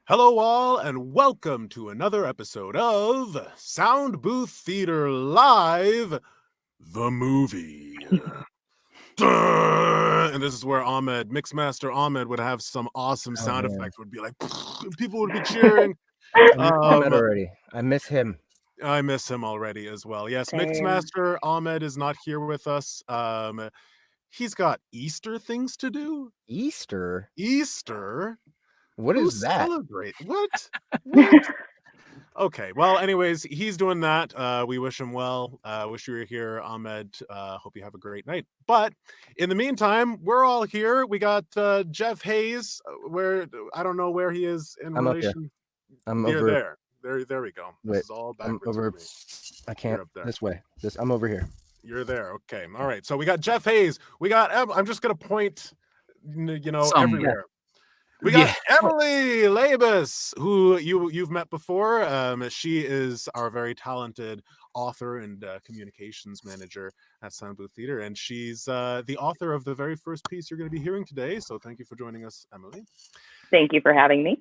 Hello, all, and welcome to another episode of Soundbooth Theater Live, the movie. And this is where Mixmaster Ahmed, would have some awesome sound effects. Would be like, and people would be cheering. I miss Ahmed already. I miss him. I miss him already as well. Yes, Same. Mixmaster Ahmed is not here with us. He's got Easter things to do. Easter? Easter? What Who is that? celebrate? What? What? Okay, well, anyways, he's doing that. We wish him well. Wish you were here, Ahmed. Hope you have a great night. But in the meantime, we're all here. We got Jeff Hayes, where I don't know where he is in I'm up here. relation. I'm Near over there we go. Wait, This is all I'm backwards over. for me. I can't. You're up there. This way. I'm over here. You're there. Okay. All right. So we got Jeff Hayes. We got I'm just gonna point, everywhere. We got Emily Labus, who you've met before. She is our very talented author and communications manager at Soundbooth Theater, and she's the author of the very first piece you're going to be hearing today. So thank you for joining us, Emily. Thank you for having me.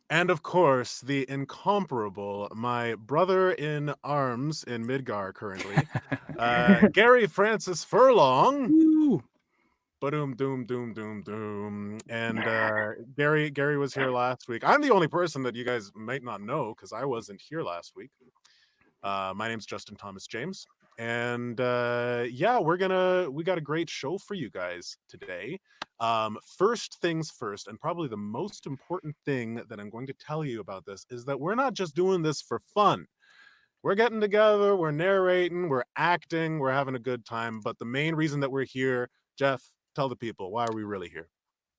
And of course, the incomparable, my brother in arms in Midgar currently, Gary Francis Furlong. Woo! Ba-doom, doom, doom, doom, doom. And Gary was here last week. I'm the only person that you guys might not know because I wasn't here last week. My name's Justin Thomas James. And we got a great show for you guys today. First things first, and probably the most important thing that I'm going to tell you about this is that we're not just doing this for fun. We're getting together, we're narrating, we're acting, we're having a good time. But the main reason that we're here, Jeff, tell the people, why are we really here?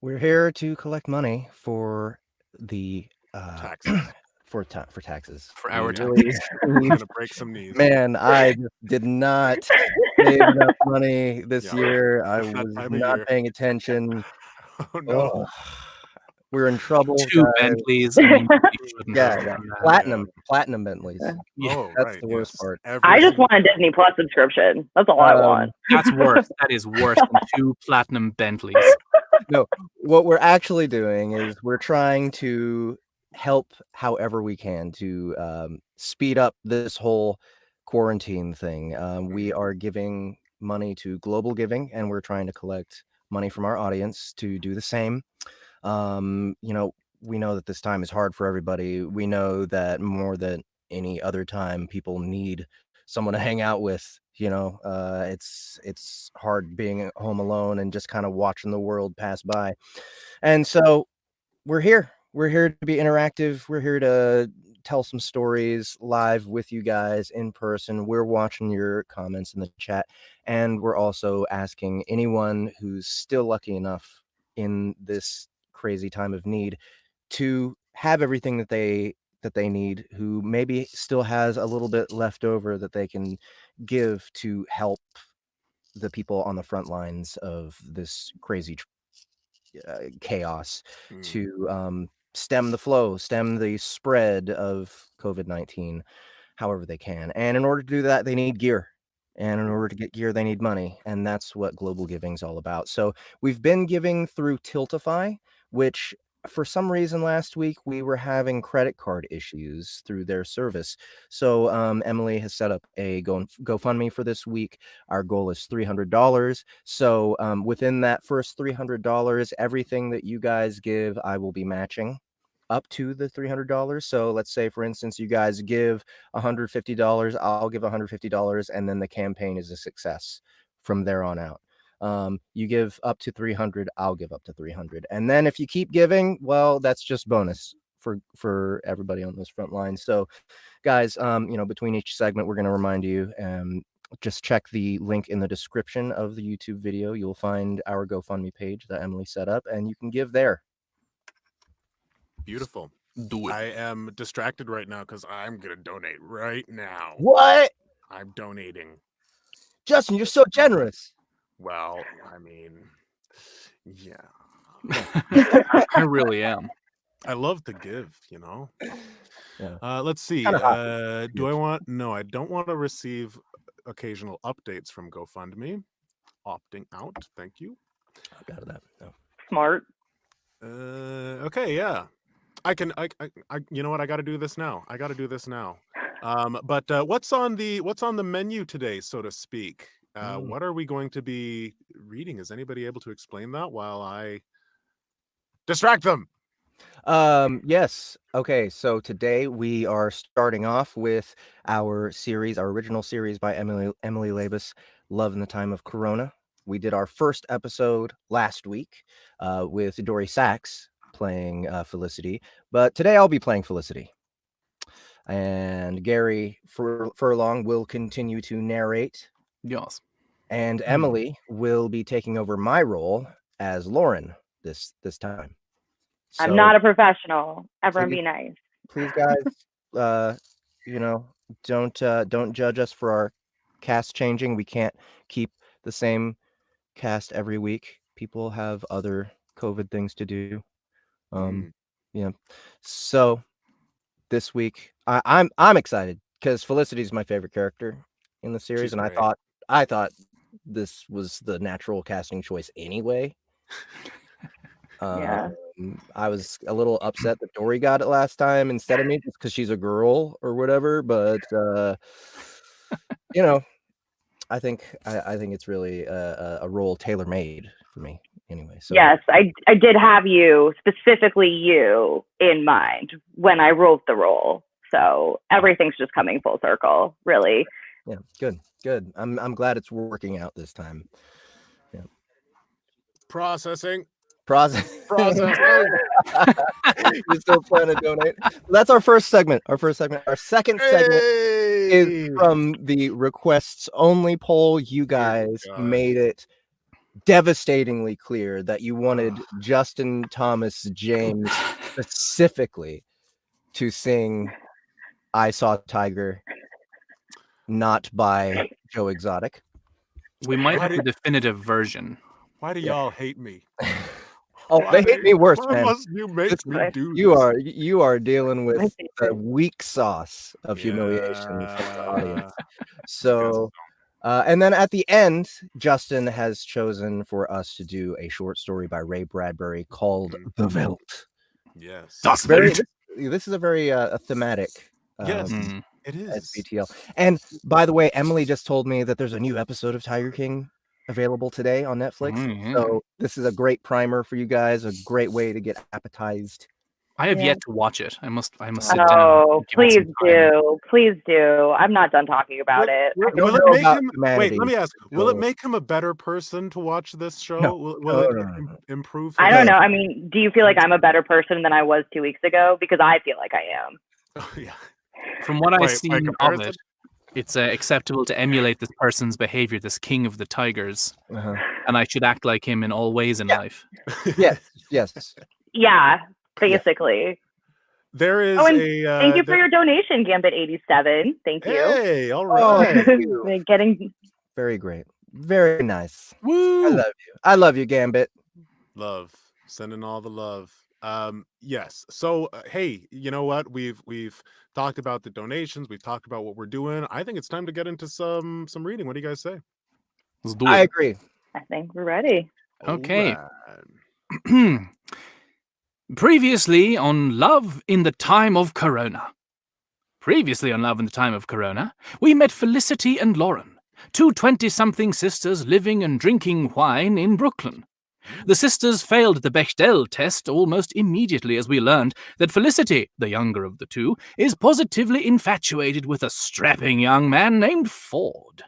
We're here to collect money for the Taxes. for taxes. For our taxes. I'm gonna break some knees. Man, I just did not save enough money this year. I was not paying attention. Oh no. Oh, we're in trouble. 2 Bentleys. Platinum Bentleys. Oh, that's the worst part. I just want a Disney Plus subscription. That's all I want. That's worse. That is worse than 2 platinum Bentleys. No, what we're actually doing is we're trying to help however we can to speed up this whole quarantine thing. We are giving money to Global Giving, and we're trying to collect money from our audience to do the same. We know that this time is hard for everybody. We know that more than any other time, people need someone to hang out with. It's hard being home alone and just kind of watching the world pass by. And so we're here. We're here to be interactive. We're here to tell some stories live with you guys in person. We're watching your comments in the chat, and we're also asking anyone who's still lucky enough in this crazy time of need to have everything that they need, who maybe still has a little bit left over that they can give to help the people on the front lines of this crazy chaos, to stem the flow, stem the spread of COVID-19 however they can. And in order to do that, they need gear. And in order to get gear, they need money. And that's what Global Giving is all about. So we've been giving through Tiltify, which for some reason last week we were having credit card issues through their service. So Emily has set up a GoFundMe for this week. Our goal is $300. So within that first $300, everything that you guys give, I will be matching up to the $300. So let's say, for instance, you guys give $150, I'll give $150, and then the campaign is a success from there on out. You give up to 300, I'll give up to 300. And then if you keep giving, well, that's just bonus for everybody on this front line. So guys, between each segment, we're going to remind you, just check the link in the description of the YouTube video. You'll find our GoFundMe page that Emily set up, and you can give there. Beautiful. Do it. I am distracted right now because I'm going to donate right now. What? I'm donating. Justin, you're so generous. Well, I mean, yeah. I really am. I love to give, Yeah. Let's see. I don't want to receive occasional updates from GoFundMe. Opting out. Thank you. Out of that. No. Smart. Okay, yeah. I you know what? I got to do this now. But what's on the menu today, so to speak? What are we going to be reading? Is anybody able to explain that while I distract them? Yes. Okay, so today we are starting off with our original series by Emily Labus, Love in the Time of Corona. We did our first episode last week with Dory Sachs playing Felicity, but today I'll be playing Felicity. And Gary Furlong will continue to narrate. Yes. And Emily will be taking over my role as Lauren this time. I'm So, not a professional. Everyone please- be nice. please, guys, don't judge us for our cast changing. We can't keep the same cast every week. People have other COVID things to do. Yeah. So this week, I'm excited because Felicity's my favorite character in the series, She's and great. I thought this was the natural casting choice anyway. Yeah. I was a little upset that Dory got it last time instead of me just because she's a girl or whatever, but I think it's really a role tailor made for me anyway. So Yes, I did have you, specifically you, in mind when I wrote the role. So everything's just coming full circle, really. yeah, good. I'm glad it's working out this time. Yeah. Processing. Process. Processing. You still plan to donate? That's our first segment. Our second segment is from the requests only poll. You guys made it devastatingly clear that you wanted Justin Thomas James specifically to sing I Saw Tiger, not by Joe Exotic. We might have the definitive version. Why do y'all hate me? Oh, they hate me worse, Why man. must you make me do You are dealing with the weak sauce of humiliation from the audience. So, and then at the end, Justin has chosen for us to do a short story by Ray Bradbury called The Veldt. Yes. This is a very thematic. Yes, it is. SBTL. And by the way, Emily just told me that there's a new episode of Tiger King available today on Netflix. So this is a great primer for you guys, a great way to get appetized. I have yet to watch it. I must sit down. Oh, please do. I'm not done talking about it. Will it make him? Wait, let me ask. Will it make him a better person to watch this show? No. Will it improve? I don't know. I mean, do you feel like I'm a better person than I was 2 weeks ago? Because I feel like I am. Oh, yeah. From what I've seen of it, it's acceptable to emulate this person's behavior, this king of the tigers, and I should act like him in all ways in life. Yes. Yeah, basically. There is thank you for your donation, Gambit 87. Thank you. Hey, all right. Getting very great, very nice. Woo! I love you, Gambit. Love, sending all the love. Yes. So hey, you know what? We've talked about the donations. We've talked about what we're doing. I think it's time to get into some reading. What do you guys say? Let's do it. I agree. I think we're ready. Okay. Previously on Love in the Time of Corona. We met Felicity and Lauren, two 20-something sisters living and drinking wine in Brooklyn. The sisters failed the Bechdel test almost immediately as we learned that Felicity, the younger of the two, is positively infatuated with a strapping young man named Ford.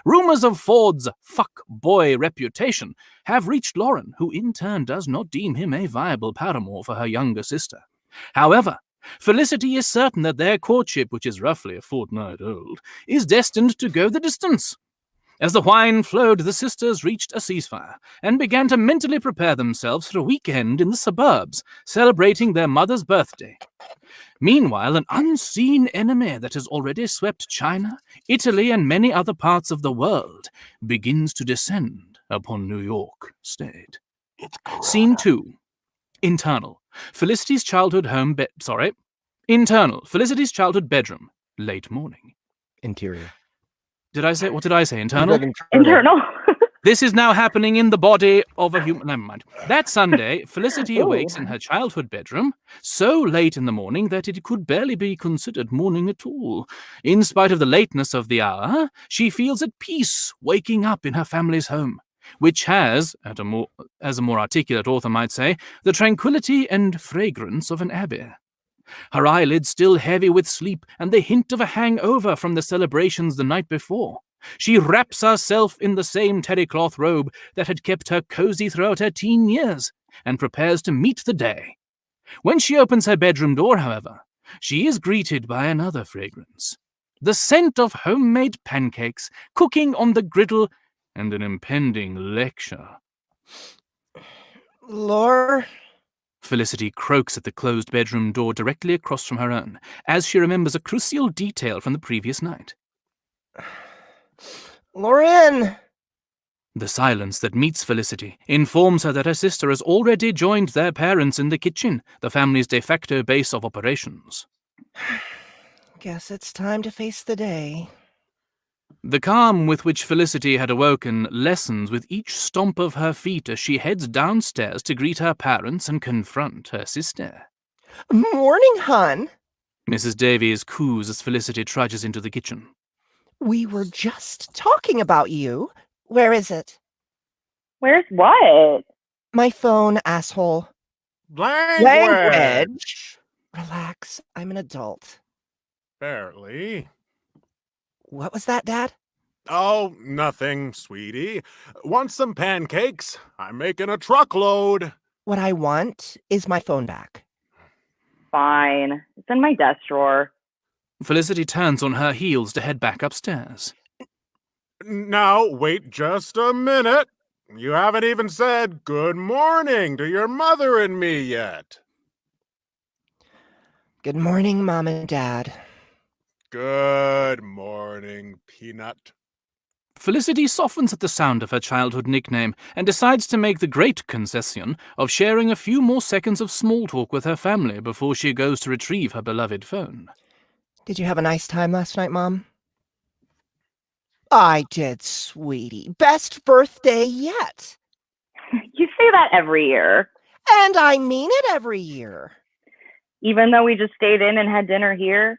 Rumors of Ford's fuck-boy reputation have reached Lauren, who in turn does not deem him a viable paramour for her younger sister. However, Felicity is certain that their courtship, which is roughly a fortnight old, is destined to go the distance. As the wine flowed, the sisters reached a ceasefire and began to mentally prepare themselves for a weekend in the suburbs, celebrating their mother's birthday. Meanwhile, an unseen enemy that has already swept China, Italy, and many other parts of the world begins to descend upon New York State. Scene 2. Internal. Felicity's childhood bedroom. Late morning. Interior. What did I say? Internal? Internal. This is now happening in the body of a human. Never mind. That Sunday, Felicity awakes in her childhood bedroom so late in the morning that it could barely be considered morning at all. In spite of the lateness of the hour, she feels at peace waking up in her family's home, which has, as a more articulate author might say, the tranquility and fragrance of an abbey. Her eyelids still heavy with sleep and the hint of a hangover from the celebrations the night before. She wraps herself in the same terrycloth robe that had kept her cozy throughout her teen years, and prepares to meet the day. When she opens her bedroom door, however, she is greeted by another fragrance. The scent of homemade pancakes, cooking on the griddle, and an impending lecture. Lore? Felicity croaks at the closed bedroom door directly across from her own, as she remembers a crucial detail from the previous night. Lauren! The silence that meets Felicity informs her that her sister has already joined their parents in the kitchen, the family's de facto base of operations. Guess it's time to face the day. The calm with which Felicity had awoken lessens with each stomp of her feet as she heads downstairs to greet her parents and confront her sister. Morning, hon. Mrs. Davies coos as Felicity trudges into the kitchen. We were just talking about you. Where is it? Where's what? My phone, asshole. Language! Relax, I'm an adult. Barely. What was that, Dad? Oh, nothing, sweetie. Want some pancakes? I'm making a truckload. What I want is my phone back. Fine. It's in my desk drawer. Felicity turns on her heels to head back upstairs. Now, wait just a minute. You haven't even said good morning to your mother and me yet. Good morning, Mom and Dad. Good morning, Peanut. Felicity softens at the sound of her childhood nickname and decides to make the great concession of sharing a few more seconds of small talk with her family before she goes to retrieve her beloved phone. Did you have a nice time last night, Mom? I did, sweetie. Best birthday yet. You say that every year. And I mean it every year. Even though we just stayed in and had dinner here?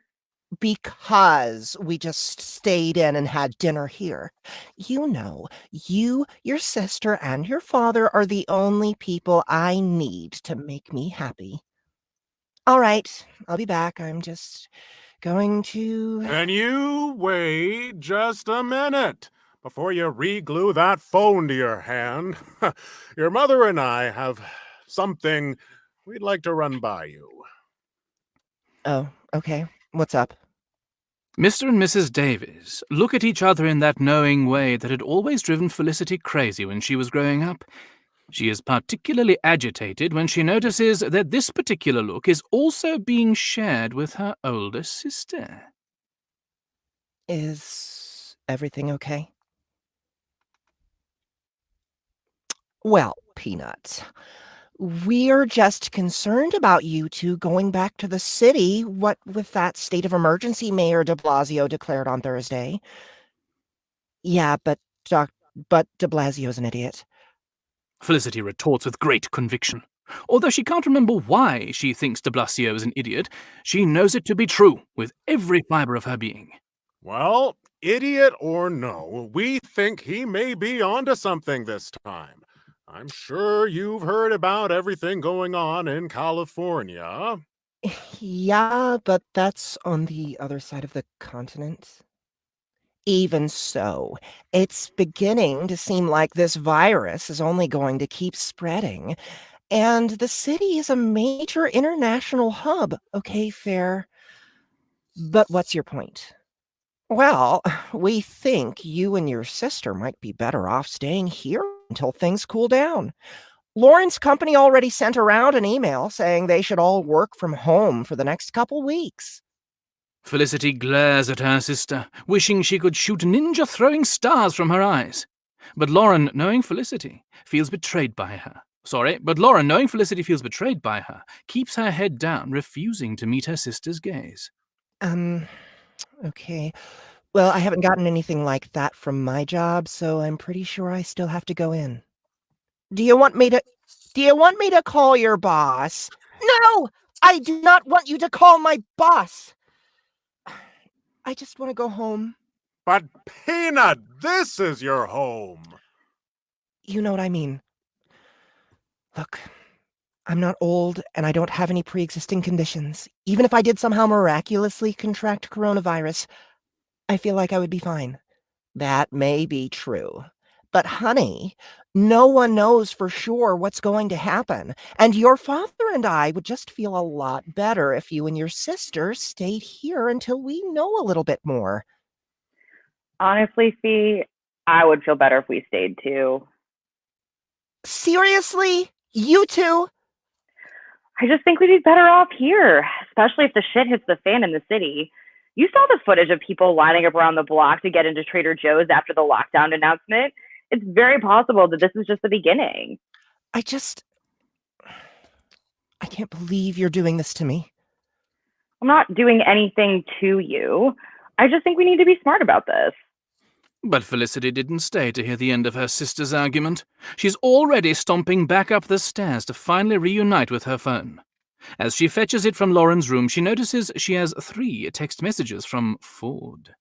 Because we just stayed in and had dinner here. You know, you, your sister, and your father are the only people I need to make me happy. All right, I'll be back. I'm just going to... And you wait just a minute before you re-glue that phone to your hand. Your mother and I have something we'd like to run by you. Oh, okay. What's up? Mr. and Mrs. Davies look at each other in that knowing way that had always driven Felicity crazy when she was growing up. She is particularly agitated when she notices that this particular look is also being shared with her older sister. Is everything okay? Well, Peanut, we're just concerned about you two going back to the city, what with that state of emergency Mayor de Blasio declared on Thursday. Yeah, but de Blasio's an idiot. Felicity retorts with great conviction. Although she can't remember why she thinks de Blasio is an idiot, she knows it to be true with every fiber of her being. Well, idiot or no, we think he may be onto something this time. I'm sure you've heard about everything going on in California. Yeah, but that's on the other side of the continent. Even so, it's beginning to seem like this virus is only going to keep spreading. And the city is a major international hub. Okay, fair. But what's your point? Well, we think you and your sister might be better off staying here until things cool down. Lauren's company already sent around an email saying they should all work from home for the next couple weeks. Felicity glares at her sister, wishing she could shoot ninja throwing stars from her eyes. But Lauren, knowing Felicity, feels betrayed by her. Keeps her head down, refusing to meet her sister's gaze. Okay. Well, I haven't gotten anything like that from my job, so I'm pretty sure I still have to go in. Do you want me to call your boss? No! I do not want you to call my boss! I just want to go home. But Peanut, this is your home. You know what I mean. Look, I'm not old and I don't have any pre-existing conditions. Even if I did somehow miraculously contract coronavirus, I feel like I would be fine. That may be true. But honey, no one knows for sure what's going to happen. And your father and I would just feel a lot better if you and your sister stayed here until we know a little bit more. Honestly, Fee, I would feel better if we stayed too. Seriously? You two? I just think we'd be better off here, especially if the shit hits the fan in the city. You saw the footage of people lining up around the block to get into Trader Joe's after the lockdown announcement. It's very possible that this is just the beginning. I can't believe you're doing this to me. I'm not doing anything to you. I just think we need to be smart about this. But Felicity didn't stay to hear the end of her sister's argument. She's already stomping back up the stairs to finally reunite with her phone. As she fetches it from Lauren's room, she notices she has 3 text messages from Ford.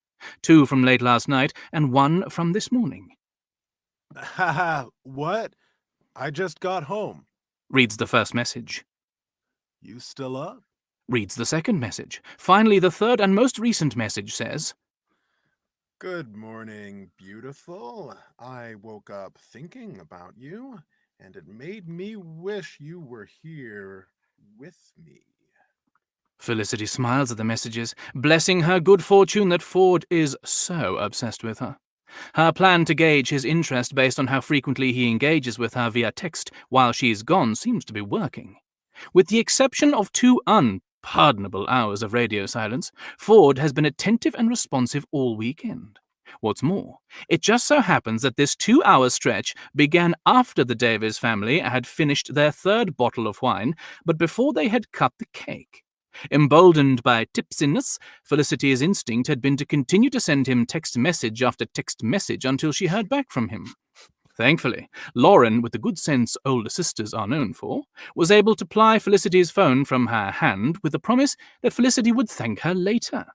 2 from late last night and 1 from this morning. Haha, what? I just got home. Reads the first message. You still up? Reads the second message. Finally, the third and most recent message says, Good morning, beautiful. I woke up thinking about you, and it made me wish you were here with me. Felicity smiles at the messages, blessing her good fortune that Ford is so obsessed with her. Her plan to gauge his interest based on how frequently he engages with her via text while she's gone seems to be working. With the exception of 2 unpardonable hours of radio silence, Ford has been attentive and responsive all weekend. What's more, it just so happens that this 2-hour stretch began after the Davies family had finished their 3rd bottle of wine, but before they had cut the cake. Emboldened by tipsiness, Felicity's instinct had been to continue to send him text message after text message until she heard back from him. Thankfully, Lauren, with the good sense older sisters are known for, was able to ply Felicity's phone from her hand with the promise that Felicity would thank her later.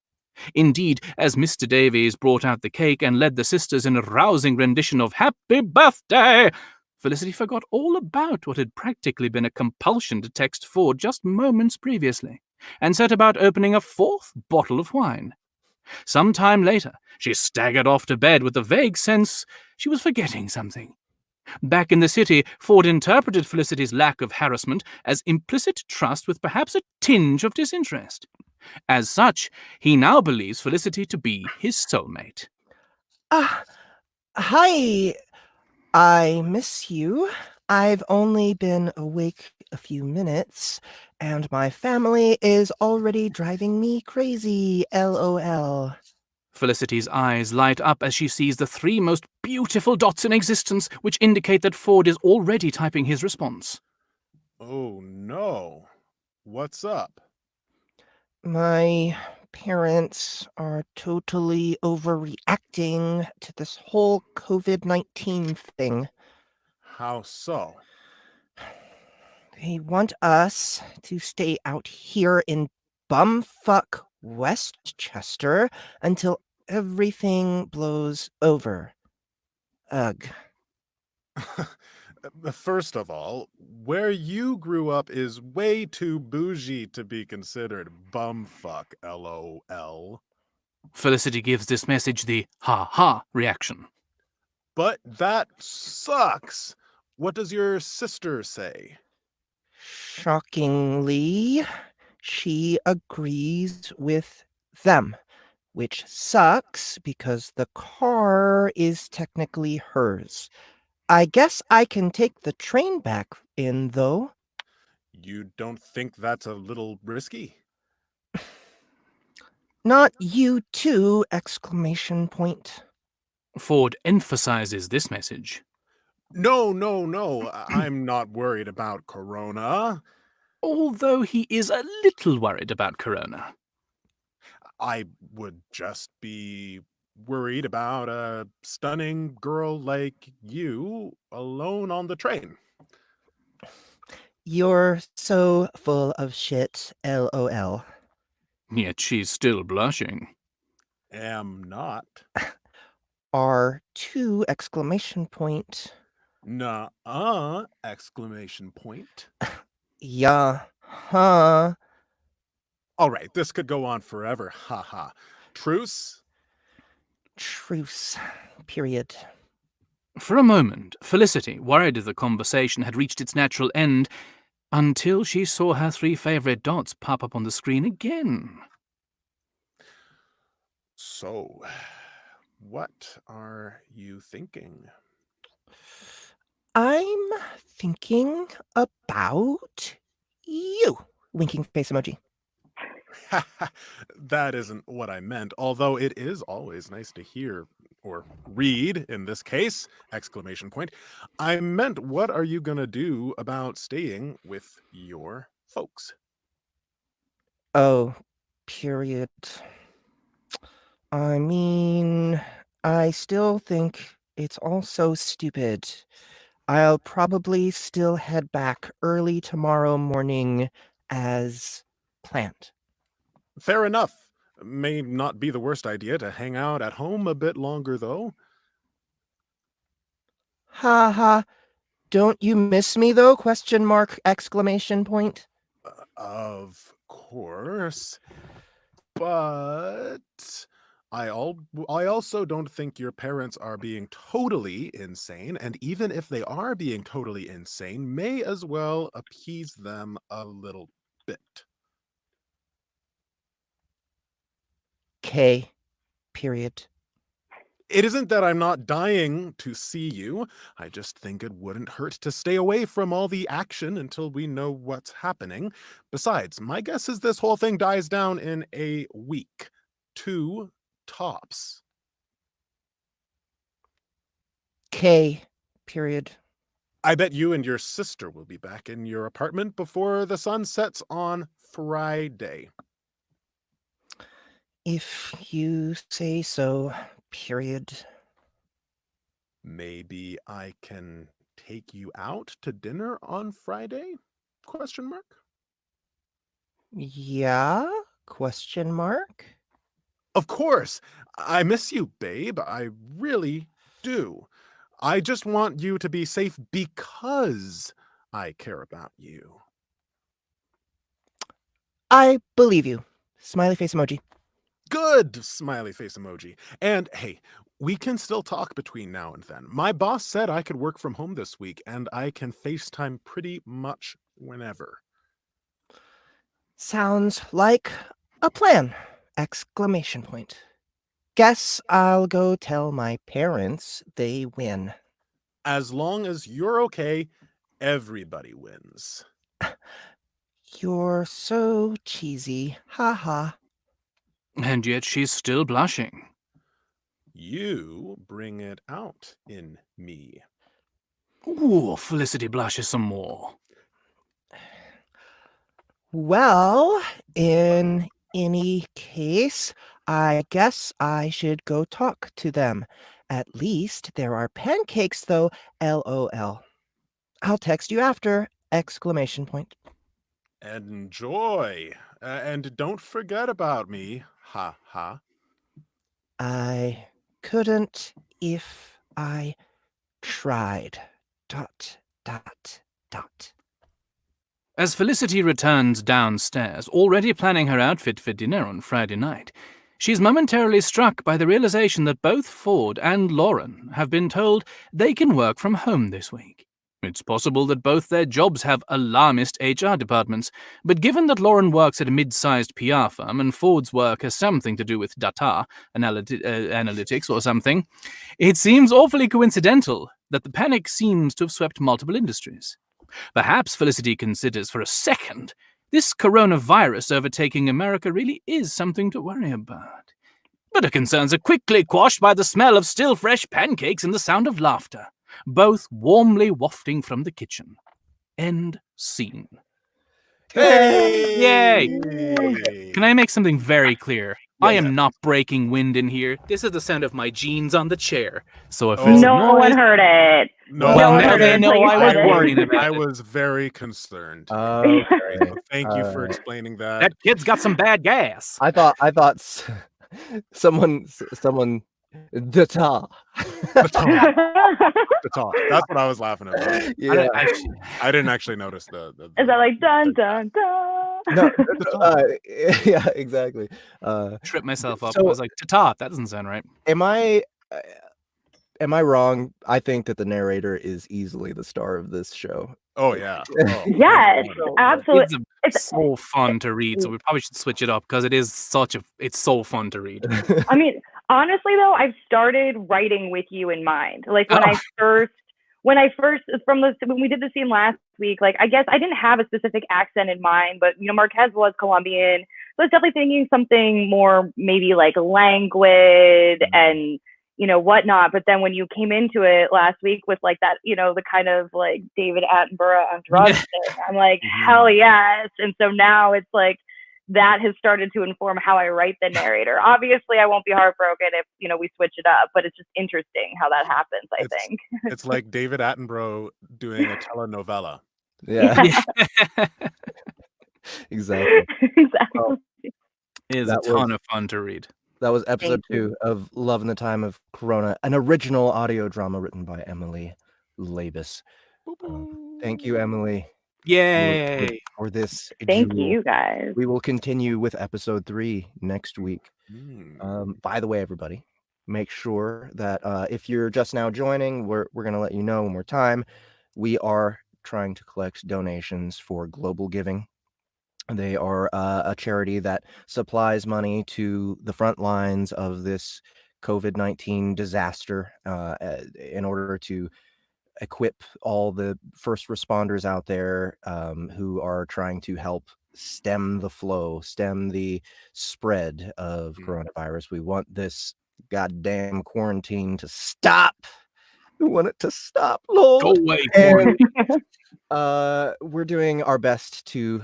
Indeed, as Mr. Davies brought out the cake and led the sisters in a rousing rendition of Happy Birthday, Felicity forgot all about what had practically been a compulsion to text Ford just moments previously, and set about opening a 4th bottle of wine. Some time later, she staggered off to bed with the vague sense she was forgetting something. Back in the city, Ford interpreted Felicity's lack of harassment as implicit trust with perhaps a tinge of disinterest. As such, he now believes Felicity to be his soulmate. Hi. I miss you. I've only been awake a few minutes, and my family is already driving me crazy, LOL. Felicity's eyes light up as she sees the 3 most beautiful dots in existence, which indicate that Ford is already typing his response. Oh no. What's up? My parents are totally overreacting to this whole COVID-19 thing. How so? They want us to stay out here in bumfuck Westchester until everything blows over. Ugh. First of all, where you grew up is way too bougie to be considered bumfuck, LOL. Felicity gives this message the ha-ha reaction. But that sucks. What does your sister say? Shockingly, she agrees with them, which sucks because the car is technically hers. I guess I can take the train back in, though. You don't think that's a little risky? Not you too, exclamation point. Ford emphasizes this message. No. I'm not worried about Corona. Although he is a little worried about Corona. I would just be worried about a stunning girl like you alone on the train. You're so full of shit, LOL. Yet she's still blushing. Am not. R2 exclamation point. Nuh-uh! Exclamation point. Yeah, huh? All right, this could go on forever. Haha. Truce? Truce. Period. For a moment, Felicity worried the conversation had reached its natural end until she saw her 3 favorite dots pop up on the screen again. So, what are you thinking? I'm thinking about you. Winking face emoji. That isn't what I meant, although it is always nice to hear, or read in this case, exclamation point. I meant, what are you gonna do about staying with your folks? Oh, period. I mean, I still think it's all so stupid. I'll probably still head back early tomorrow morning as planned. Fair enough. May not be the worst idea to hang out at home a bit longer, though. Ha ha. Don't you miss me though? Question mark, exclamation point. Of course. But I also don't think your parents are being totally insane, and even if they are being totally insane, may as well appease them a little bit. K. Period. It isn't that I'm not dying to see you. I just think it wouldn't hurt to stay away from all the action until we know what's happening. Besides, my guess is this whole thing dies down in a week. 2 tops. K. Period. I bet you and your sister will be back in your apartment before the sun sets on Friday. If you say so. Period. Maybe I can take you out to dinner on Friday? Question mark. Yeah? Question mark. Of course. I miss you, babe. I really do. I just want you to be safe because I care about you. I believe you. Smiley face emoji. Good smiley face emoji. And hey, we can still talk between now and then. My boss said I could work from home this week, and I can FaceTime pretty much whenever. Sounds like a plan! Exclamation point. Guess I'll go tell my parents they win. As long as you're okay, everybody wins. You're so cheesy. Ha ha. And yet she's still blushing. You bring it out in me. Ooh, Felicity blushes some more. Well, in any case, I guess I should go talk to them. At least there are pancakes, though. LOL. I'll text you after! Exclamation point. Enjoy. And don't forget about me. Ha ha. I couldn't if I tried. ... As Felicity returns downstairs, already planning her outfit for dinner on Friday night, she's momentarily struck by the realization that both Ford and Lauren have been told they can work from home this week. It's possible that both their jobs have alarmist HR departments, but given that Lauren works at a mid-sized PR firm and Ford's work has something to do with data, analytics or something, it seems awfully coincidental that the panic seems to have swept multiple industries. Perhaps Felicity considers for a second this coronavirus overtaking America really is something to worry about. But her concerns are quickly quashed by the smell of still fresh pancakes and the sound of laughter, both warmly wafting from the kitchen. End scene. Hey! Yay! Can I make something very clear? I Yes. am not breaking wind in here. This is the sound of my jeans on the chair. So if Oh. it's No one noise, heard it. No, well, one now heard they it until know you I was said it. worried about I it. was very concerned. Okay. So thank you for Alright. explaining that. That kid's got some bad gas. I thought someone the ta. The talk. That's what I was laughing at. Yeah. I didn't actually notice the Is that like dun dun dun? No, the talk. yeah, exactly. Tripped myself up. So- I was like, ta-ta, that doesn't sound right. Am I wrong? I think that the narrator is easily the star of this show. Oh yeah. Oh, Yes, no. absolutely. It's so fun to read, so we probably should switch it up because it's so fun to read. I mean, honestly though, I've started writing with you in mind. Like when when we did the scene last week, like I guess I didn't have a specific accent in mind, but Marquez was Colombian. So I was definitely thinking something more maybe like languid and whatnot. But then when you came into it last week with like that, the kind of like David Attenborough on drugs thing, I'm like, hell yes. And so now it's like that has started to inform how I write the narrator. Obviously, I won't be heartbroken if we switch it up, but it's just interesting how that happens. I think It's like David Attenborough doing a telenovela. Yeah, exactly. Exactly. Well, It is a That ton of fun to read. That was episode Thank you. 2 of Love in the Time of Corona, an original audio drama written by Emily Labus. Thank you, Emily, Yay! for this. Thank jewel. you guys. We will continue with episode 3 next week. By the way, everybody, make sure that if you're just now joining, we're going to let you know one more time. We are trying to collect donations for Global Giving. They are a charity that supplies money to the front lines of this COVID-19 disaster in order to equip all the first responders out there who are trying to help stem the spread of coronavirus. We want this goddamn quarantine to stop. We want it to stop, Lord. Go away, And we're doing our best to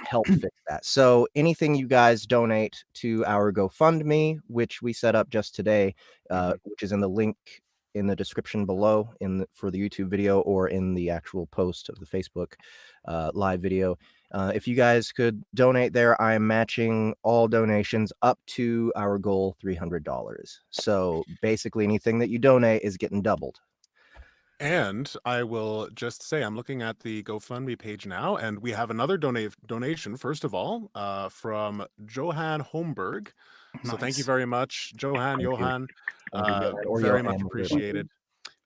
help fix that. So anything you guys donate to our GoFundMe, which we set up just today, which is in the link in the description below for the YouTube video or in the actual post of the Facebook live video. If you guys could donate there, I'm matching all donations up to our goal, $300. So basically anything that you donate is getting doubled. And I will just say, I'm looking at the GoFundMe page now, and we have another donation, first of all, from Johan Holmberg. So thank you very much, Johan. Very much appreciated.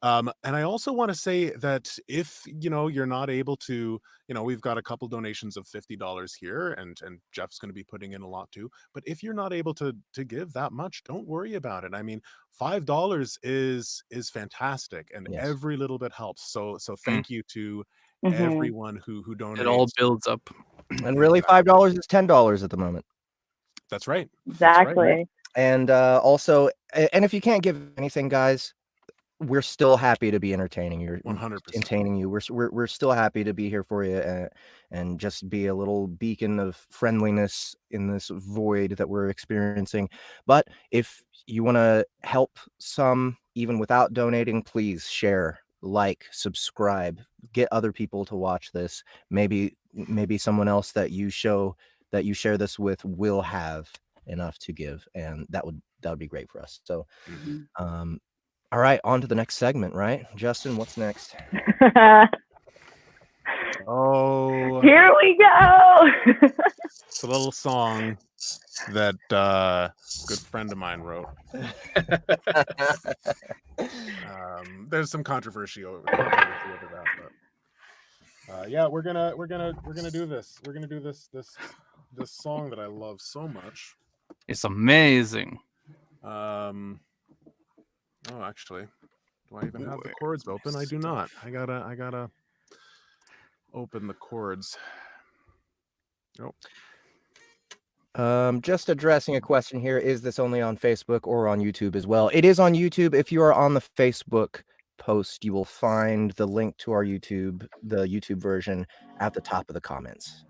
And I also want to say that if you're not able to, we've got a couple donations of $50 here, and Jeff's going to be putting in a lot too. But if you're not able to give that much, don't worry about it. I mean, $5 is fantastic, and every little bit helps. So thank you to everyone who donates. It all builds up. And really, $5 is $10 at the moment. That's right. Exactly. That's right. And also, and if you can't give anything, guys, we're still happy to be entertaining you. 100%. Entertaining you. We're still happy to be here for you and just be a little beacon of friendliness in this void that we're experiencing. But if you want to help some, even without donating, please share, like, subscribe, get other people to watch this. Maybe someone else that you share this with will have enough to give, and that would be great for us. So all right, on to the next segment, right? Justin, what's next? Oh, here we go. It's a little song that a good friend of mine wrote. There's some controversy over that, but yeah, we're gonna do this. We're gonna do this song that I love so much. It's amazing. Oh, actually, do I even have the chords open? I do not. I gotta open the chords. Oh. Just addressing a question here. Is this only on Facebook or on YouTube as well? It is on YouTube. If you are on the Facebook post, you will find the link to our YouTube, the YouTube version, at the top of the comments.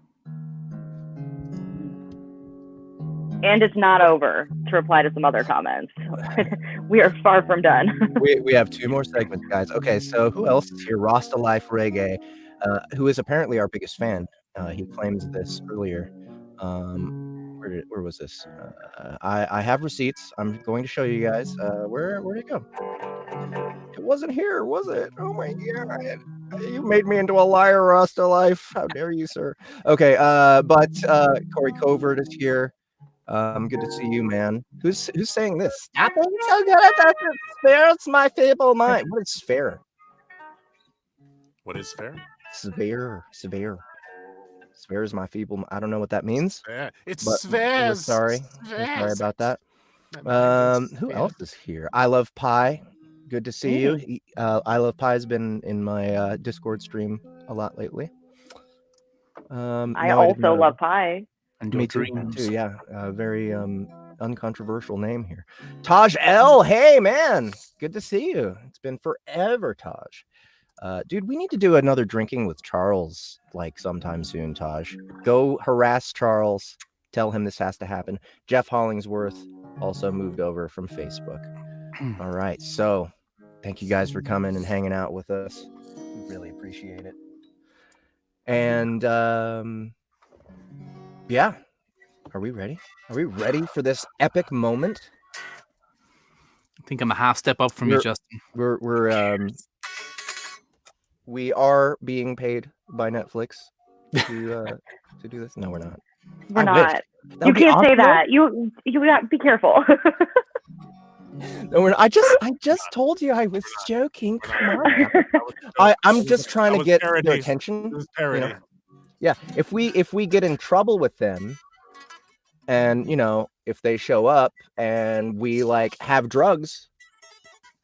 And it's not over, to reply to some other comments. We are far from done. we have 2 more segments, guys. Okay, so who else is here? Rasta Life Reggae, who is apparently our biggest fan. He claims this earlier. Where was this? I have receipts. I'm going to show you guys. Where'd it go? It wasn't here, was it? Oh my god! You made me into a liar, Rasta Life. How dare you, sir? Okay, but Corey Covert is here. Good to see you, man. Who's saying this? Stop it! So good at that. Sphere's my feeble mind. What is sphere? What is fair? Sphere. Sphere is my feeble. I don't know what that means. It's But spheres. we're sorry. We're sorry about that. Who else is here? I Love Pie. Good to see you. I Love Pie has been in my Discord stream a lot lately. I also love pie. And Me your too. dreams. Yeah, very uncontroversial name here. Taj L. Hey man, good to see you. It's been forever, Taj. Dude, we need to do another drinking with Charles like sometime soon, Taj. Go harass Charles. Tell him this has to happen. Jeff Hollingsworth also moved over from Facebook. All right, so thank you guys for coming and hanging out with us. We really appreciate it. And yeah, are we ready? Are we ready for this epic moment? I think I'm a half step up from you, Justin. We are being paid by Netflix to do this. No, we're not. We're not. You can't say that. You got be careful. No, we're not. I just told you I was joking. Come on. I'm just trying to get their attention. It was parody. You know? Yeah, if we get in trouble with them, and if they show up and we like have drugs,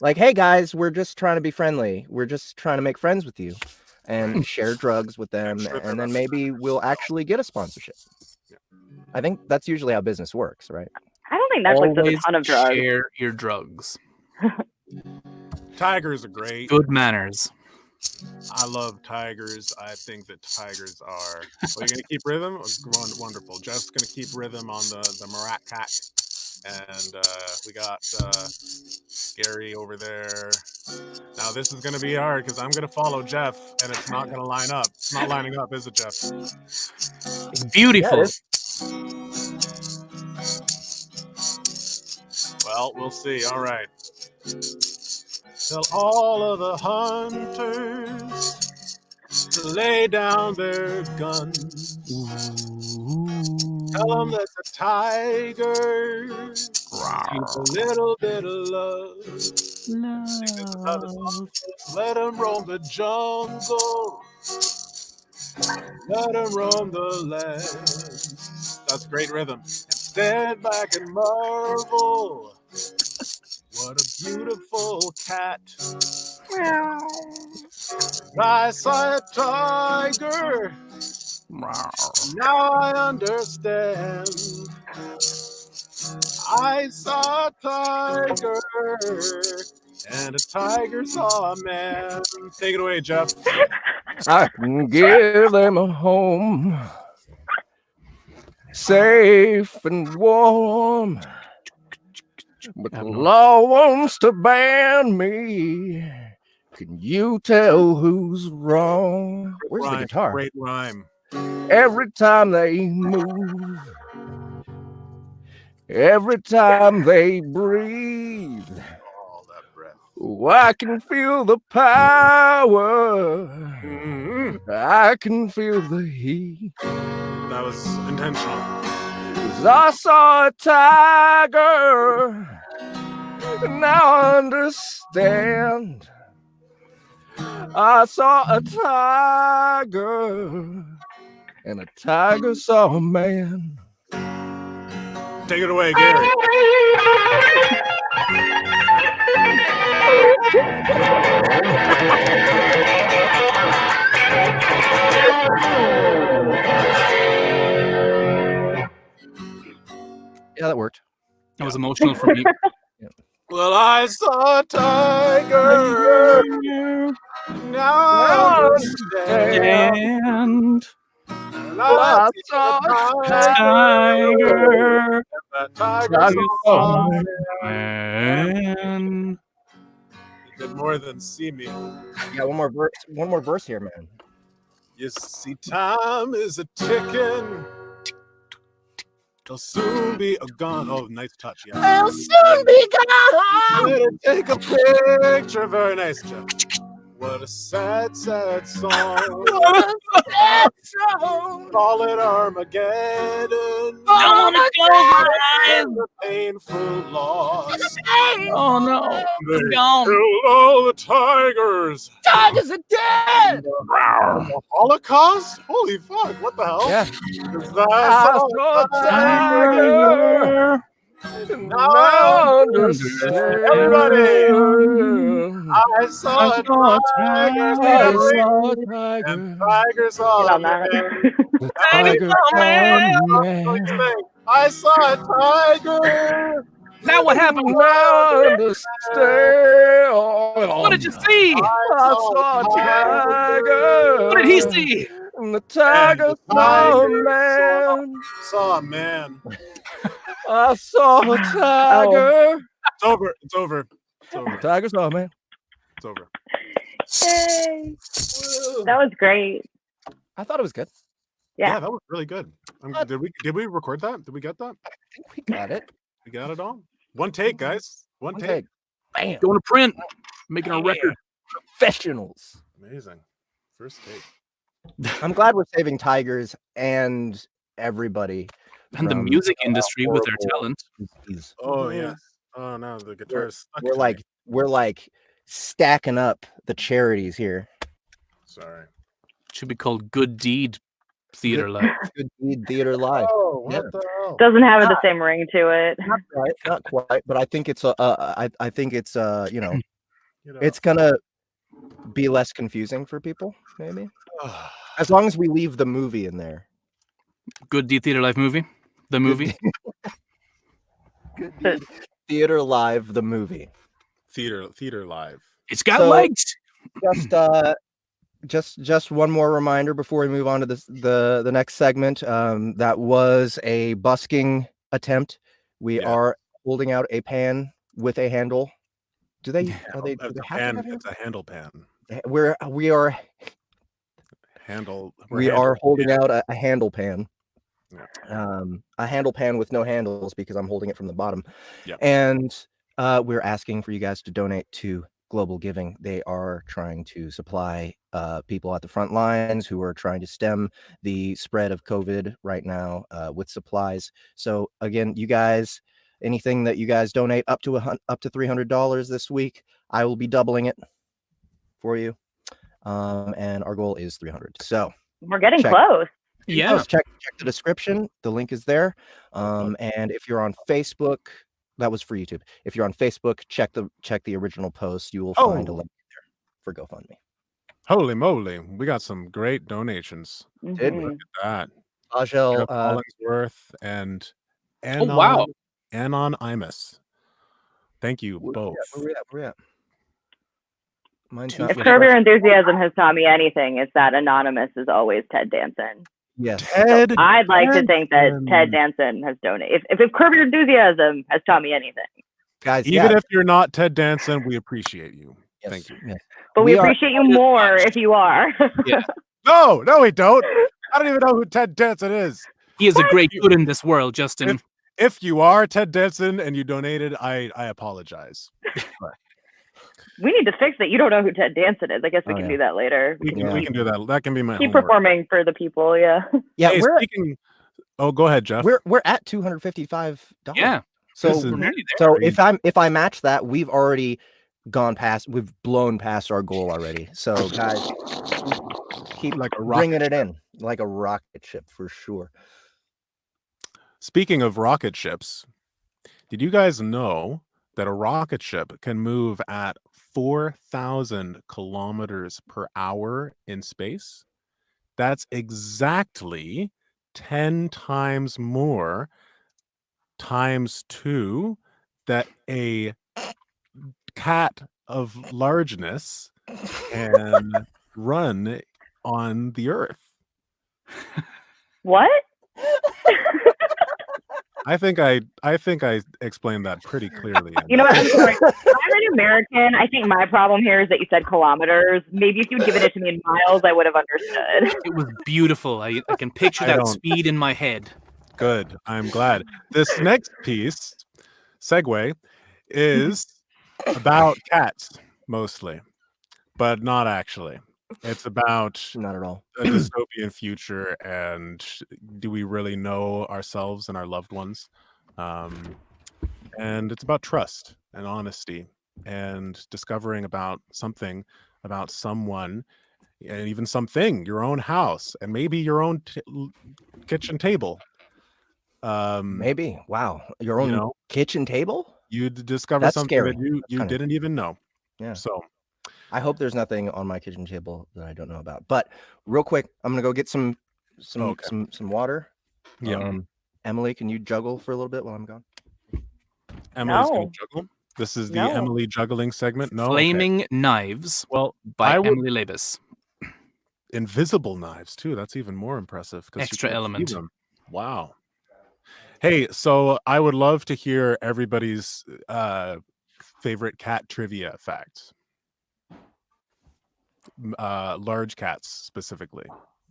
like, hey guys, we're just trying to be friendly. We're just trying to make friends with you, and share drugs with them, and then maybe we'll actually get a sponsorship. I think that's usually how business works, right? I don't think Netflix does a ton of drugs. Share your drugs. Tigers are great. Good manners. I love tigers. I think that tigers are. Are you going to keep rhythm? Wonderful. Jeff's going to keep rhythm on the maracac. And we got Gary over there. Now this is going to be hard because I'm going to follow Jeff, and it's not going to line up. It's not lining up, is it, Jeff? It's beautiful. Yeah, Well, we'll see. All right. Tell all of the hunters to lay down their guns. Tell them that the tigers need a little bit of love. Let them roam the jungle. Let them roam the land. That's great rhythm. Stand back and marvel. What a beautiful cat. I saw a tiger. Now I understand. I saw a tiger. And a tiger saw a man. Take it away, Jeff. I can give them a home. Safe and warm. But the law wants to ban me. Can you tell who's wrong? Where's the guitar? Great rhyme. Every time they move, every time they breathe, All that breath. oh, I can feel the power. I can feel the heat. That was intentional. 'Cause I saw a tiger. Now I understand. I saw a tiger. And a tiger saw a man. Take it away, Gary. Yeah, that worked. That was emotional for me. Well, I saw a tiger. Now I understand. And I saw a tiger. That tiger's Tiger's on on Man. You did more than see me. Yeah, one more verse here, man. You see, time is a ticking. It'll soon be gone. Oh, nice touch, yeah. I'll soon be gone. Better take a picture. Very nice, Jeff. What a sad, sad song. That song. Call it Armageddon. I wanna close my eyes. The painful loss. Oh no. They It's gone. killed all the tigers. Tigers are dead. The Holocaust? Holy fuck! What the hell? Yeah. 'Cause I I saw saw a tiger. Now understand. Everybody! I saw a tiger. I saw a tiger. And tigers Get all on that. The tiger man. I saw a tiger. Now what happened? Now understand. What did you see? I saw a tiger. What did he see? And the tiger saw a man. Saw a man. I saw a tiger. It's over. It's over. It's over. Tiger saw a man. It's over. Yay. That was great. I thought it was good. Yeah. That was really good. Did we record that? Did we get that? I think we got it. We got it all. One take, guys. One take. Bam. Going to print. Making a record. Professionals. Amazing. First take. I'm glad we're saving tigers and everybody. And the from, music industry with their horrible talent. disease. Oh yes. Oh no, the guitar is stuck We're like stacking up the charities here. Sorry. Should be called Good Deed Theater Live. Good Deed Theater Live. Oh, what Yeah. the hell? Doesn't have the same ring to it. Not quite, but I think it's I think it's you know, You know. it's gonna be less confusing for people, maybe. As long as we leave the movie in there. Good Deed Theater Live movie. The movie. Good Deed Theater Live, the movie. Theater live. It's got So- legs. Just one more reminder before we move on to the next segment. That was a busking attempt. We Yeah. are holding out a pan with a handle. Do they? Do they It's a have pan. to have It's a handle pan. We're we are Handle. we are holding out a handle pan. Yeah. A handle pan with no handles because I'm holding it from the bottom. Yep. And we're asking for you guys to donate to Global Giving. They are trying to supply people at the front lines who are trying to stem the spread of COVID right now with supplies. So again, you guys, anything that you guys donate up to $300 this week, I will be doubling it for you. And our goal is 300. So We're getting Check. close. Yeah. check the description. The link is there. And if you're on Facebook, that was for YouTube. If you're on Facebook, check the original post. You will find a link there for GoFundMe. Holy moly, we got some great donations. Did we? Mhm. Look at that. Ajel, Jeff Hollingsworth and Oh, wow. Anon Imus. Thank you both. where we at? Mine's Two not If for Curb Your Enthusiasm has taught me anything, it's that Anonymous is always Ted Danson. Yes. Ted. I'd like to think that Danson. Ted Danson has donated. If Curb Your Enthusiasm has taught me anything, Guys, Even if you're not Ted Danson, we appreciate you. yes, Thank you. yes. but we are- appreciate you more if you are. No, we don't. I don't even know who Ted Danson is. He is a great good in this world, Justin. If you are Ted Danson and you donated, I apologize. We need to fix that. You don't know who Ted Danson is. I guess we Oh, can yeah. do that later. We can, Yeah. we can do that. That can be my Keep homework. performing for the people. Yeah. Yeah, Hey, speaking. Oh, go ahead, Jeff. we're at $255. Yeah. So This is- We're nearly there. so if I match that, we've already we've blown past our goal already. So guys, keep Like a bringing rocket it in like a rocket ship for sure. Speaking of rocket ships, did you guys know that a rocket ship can move at 4,000 kilometers per hour in space? That's exactly 10 times more times 2 that a cat of largeness can run on the Earth. What? I think I explained that pretty clearly. You know what? I'm sorry. I'm an American. I think my problem here is that you said kilometers. Maybe if you'd given it to me in miles, I would have understood. It was beautiful. I can picture I that don't- speed in my head. Good. I'm glad. This next piece, segue, is about cats mostly, but not actually. It's about Not at all. a dystopian future, and do we really know ourselves and our loved ones? And it's about trust and honesty and discovering about something, about someone, and even something, your own house, and maybe your own kitchen table. Maybe. Wow. Your You own know, kitchen table? you discover That's something scary. that you kinda- didn't even know. Yeah. So I hope there's nothing on my kitchen table that I don't know about. But real quick, I'm gonna go get some Okay. water. yeah, Emily, can you juggle for a little bit while I'm gone? Emily's gonna No. juggle. This is the No. Emily juggling segment. No, okay. Flaming Knives Well, by I would Emily Labus. invisible knives too. That's even more impressive. 'Cause you Extra can't see element. them. Wow. Hey, so I would love to hear everybody's favorite cat trivia facts. Large cats specifically.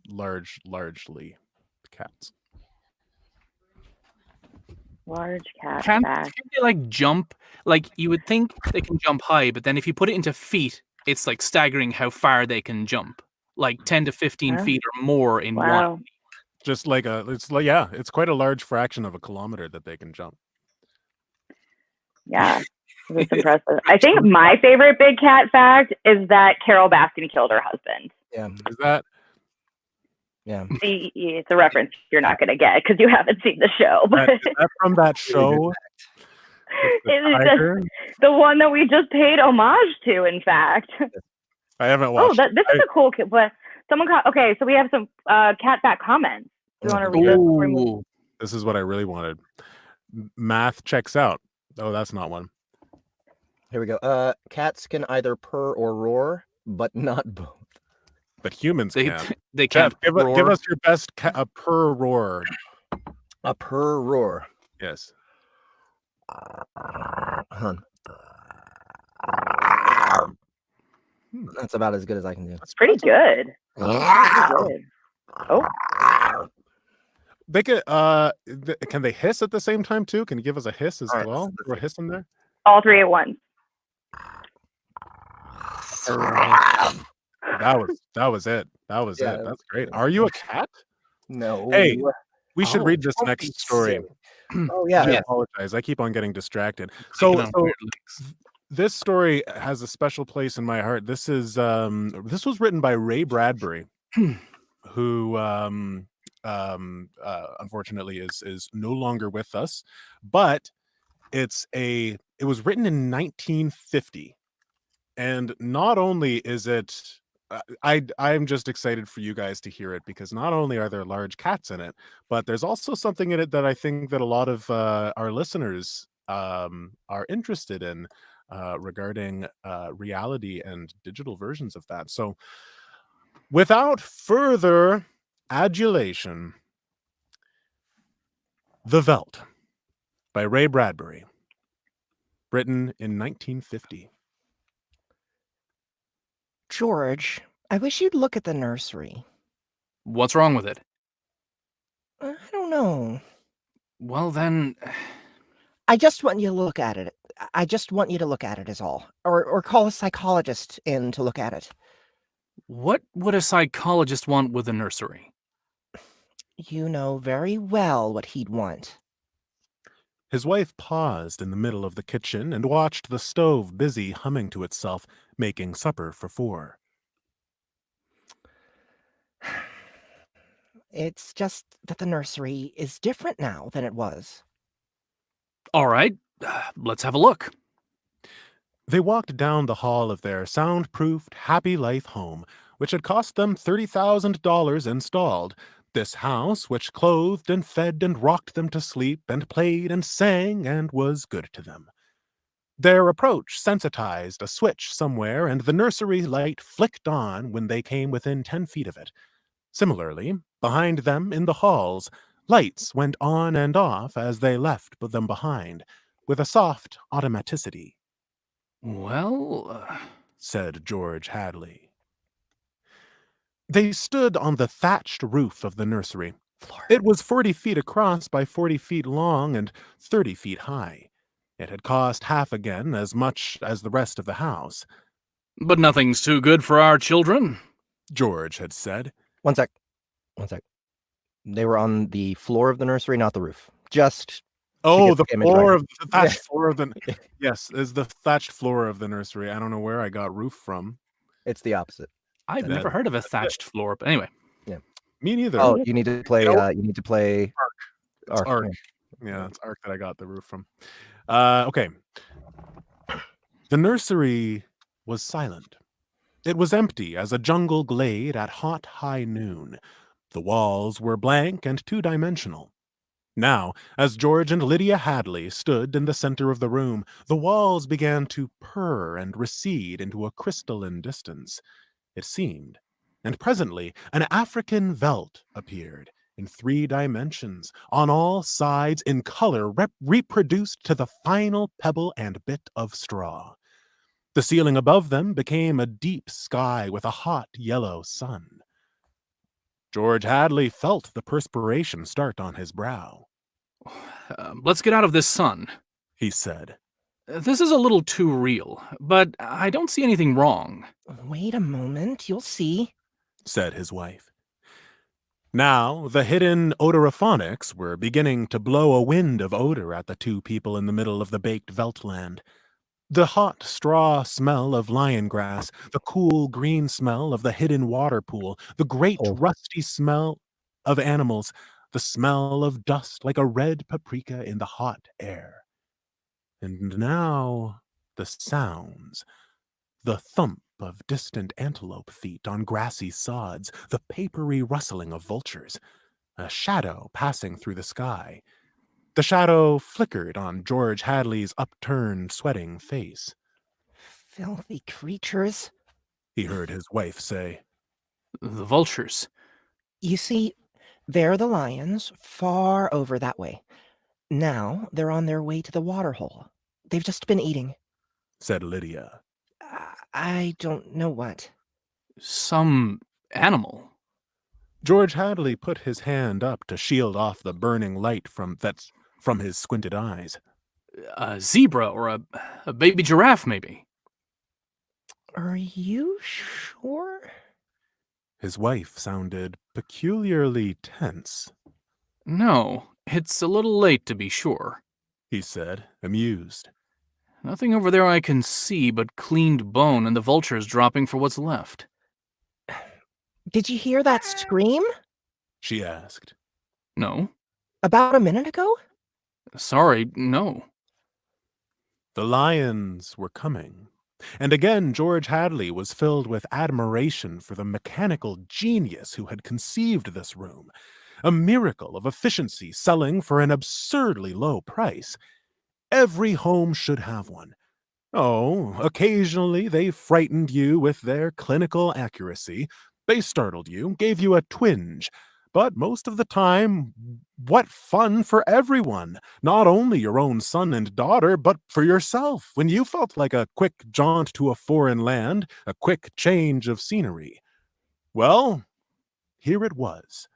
Largely cats. Large cat Can't fact. they like jump? Like you would think they can jump high, but then if you put it into feet, it's like staggering how far they can jump. Like 10 to 15 Huh? feet or more in one. Wow. Just like it's quite a large fraction of a kilometer that they can jump. Yeah. That's impressive. I think my favorite big cat fact is that Carol Baskin killed her husband. Yeah. Is that Yeah. See, it's a reference you're not going to get because you haven't seen the show. But is that from that show? With the It is tiger? the one that we just paid homage to, in fact. I haven't Oh, watched. this is a cool kid. But someone okay, so we have some cat fact comments. Do you want to read this? before we move? Ooh. This is what I really wanted. Math checks out. Oh, that's not one. Here we go. Cats can either purr or roar, but not both. But humans They can. they can't Jeff, give roar. us your best purr roar. A purr roar. Yes. Hun. That's about as good as I can do. That's Pretty good. Pretty good. Oh, They can can they hiss at the same time too? Can you give us a hiss as All right, well? let's Or a hiss in there? all three at once. That was it. That was Yeah, it. that That's was great. good. Are you a cat? No. Hey, we should Oh, read this don't be next story. silly. Oh yeah. I Yeah. apologize. I keep on getting distracted. Clicking So on weird links. this story has a special place in my heart. This was written by Ray Bradbury, who unfortunately is no longer with us, but it was written in 1950, and not only is it I'm just excited for you guys to hear it, because not only are there large cats in it, but there's also something in it that I think that a lot of our listeners are interested in regarding reality and digital versions of that. So without further adulation, The Veldt by Ray Bradbury, written in 1950. George, I wish you'd look at the nursery. What's wrong with it? I don't know. Well then, I just want you to look at it. I just want you to look at it is all. Or call a psychologist in to look at it. what would a psychologist want with a nursery? You know very well what he'd want. His wife paused in the middle of the kitchen and watched the stove busy humming to itself, making supper for 4. It's just that the nursery is different now than it was. All right, let's have a look. They walked down the hall of their soundproofed, happy life home, which had cost them $30,000 installed. This house, which clothed and fed and rocked them to sleep and played and sang and was good to them. Their approach sensitized a switch somewhere, and the nursery light flicked on when they came within 10 feet of it. Similarly, behind them in the halls, Lights went on and off as they left them behind, with a soft automaticity, Well, said George Hadley. They stood on the thatched roof of the nursery. It was 40 feet across by 40 feet long and 30 feet high. It had cost half again as much as the rest of the house, but nothing's too good for our children. George had said. One sec. They were on the floor of the nursery, not the roof. Just Oh, get the the image floor right. of the thatched floor of the yes, is the thatched floor of the nursery. I don't know where I got roof from. it's the opposite. I've That- never heard of a thatched floor, but anyway. Me neither. Oh, you need to play. You know- You need to play It's Arc. Arc. Yeah, it's Arc that I got the roof from. Okay. The nursery was silent. It was empty as a jungle glade at hot high noon. The walls were blank and two-dimensional. Now, as George and Lydia Hadley stood in the center of the room, the walls began to purr and recede into a crystalline distance, it seemed. And presently, an African Veldt appeared, in 3 dimensions, on all sides in color reproduced to the final pebble and bit of straw. The ceiling above them became a deep sky with a hot yellow sun. George Hadley felt the perspiration start on his brow. Let's get out of this sun. He said. This is a little too real, but I don't see anything wrong. Wait a moment, you'll see. Said his wife. Now, the hidden odorophonics were beginning to blow a wind of odor at the 2 people in the middle of the baked Veltland. The hot straw smell of lion grass, the cool green smell of the hidden water pool, the great rusty smell of animals, the smell of dust like a red paprika in the hot air. And now the sounds, the thump of distant antelope feet on grassy sods, the papery rustling of vultures, a shadow passing through the sky. The shadow flickered on George Hadley's upturned, sweating face. Filthy creatures. He heard his wife say. The vultures. You see, they're the lions, far over that way. Now they're on their way to the water hole. They've just been eating. Said Lydia. I don't know what. Some animal. George Hadley put his hand up to shield off the burning light from his squinted eyes. A zebra or a baby giraffe, maybe. Are you sure? His wife sounded peculiarly tense. No, it's a little late to be sure. He said, amused. Nothing over there I can see but cleaned bone and the vultures dropping for what's left. Did you hear that scream? She asked. No. About a minute ago? Sorry, no. The lions were coming. And again George Hadley was filled with admiration for the mechanical genius who had conceived this room. A miracle of efficiency selling for an absurdly low price. Every home should have one. Oh, occasionally they frightened you with their clinical accuracy. They startled you, gave you a twinge. But most of the time, what fun for everyone, not only your own son and daughter, but for yourself, when you felt like a quick jaunt to a foreign land, a quick change of scenery. Well, here it was.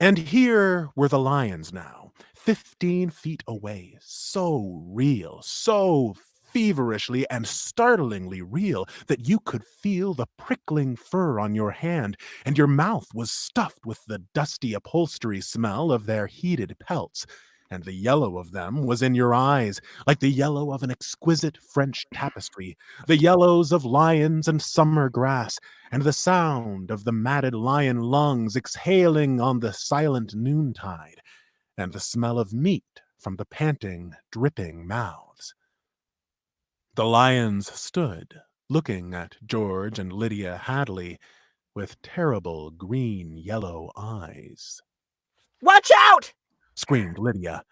And here were the lions now, 15 feet away, so real, so feverishly and startlingly real that you could feel the prickling fur on your hand, and your mouth was stuffed with the dusty upholstery smell of their heated pelts, and the yellow of them was in your eyes, like the yellow of an exquisite French tapestry, the yellows of lions and summer grass, and the sound of the matted lion lungs exhaling on the silent noontide, and the smell of meat from the panting, dripping mouths. The lions stood, looking at George and Lydia Hadley with terrible green-yellow eyes. Watch out! Screamed Lydia.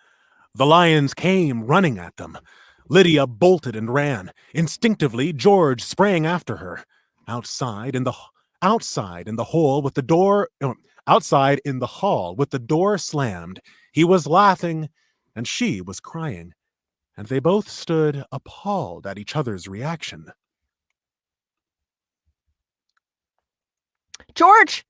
The lions came running at them. Lydia bolted and ran. Instinctively, George sprang after her. Outside in the hole with the door, Outside in the hall, with the door slammed, he was laughing and she was crying, and they both stood appalled at each other's reaction. George!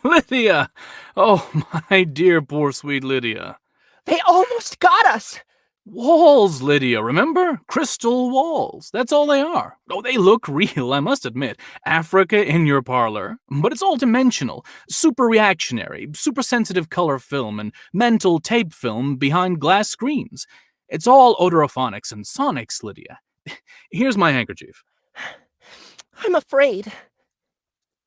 Lydia! Oh, my dear, poor, sweet Lydia. They almost got us! Walls, Lydia, remember? Crystal walls. That's all they are. Oh, they look real, I must admit. Africa in your parlor. But it's all dimensional, super reactionary, super sensitive color film and mental tape film behind glass screens. It's all odorophonics and sonics, Lydia. Here's my handkerchief. I'm afraid.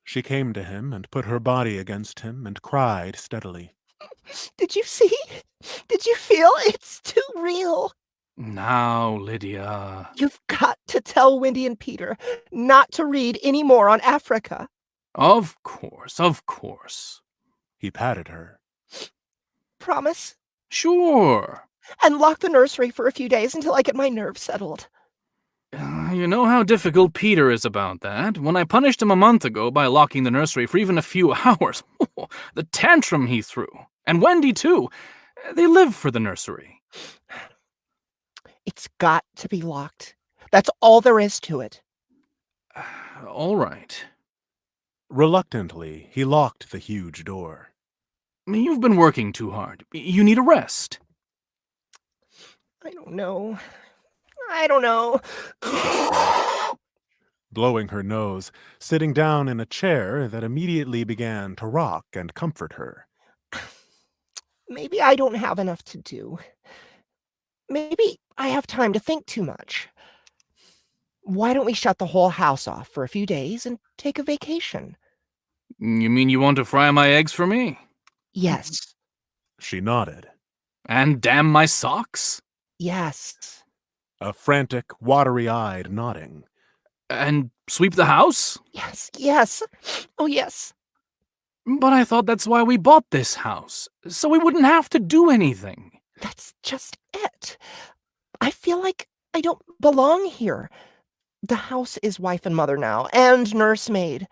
She came to him and put her body against him and cried steadily. Did you see? Did you feel? It's too real. Now, Lydia. You've got to tell Wendy and Peter not to read any more on Africa. Of course, of course. He patted her. Promise? Sure. And lock the nursery for a few days until I get my nerves settled. You know how difficult Peter is about that. When I punished him a month ago by locking the nursery for even a few hours, the tantrum he threw. And Wendy, too. They live for the nursery. It's got to be locked. That's all there is to it. All right. Reluctantly, he locked the huge door. You've been working too hard. You need a rest. I don't know. I don't know. Blowing her nose, sitting down in a chair that immediately began to rock and comfort her. Maybe I don't have enough to do. Maybe I have time to think too much. Why don't we shut the whole house off for a few days and take a vacation? You mean you want to fry my eggs for me? Yes. She nodded. And damn my socks? Yes. A frantic, watery-eyed nodding. And sweep the house? Yes. Yes. Oh, yes. But I thought that's why we bought this house, so we wouldn't have to do anything. That's just it. I feel like I don't belong here. The house is wife and mother now, and nursemaid.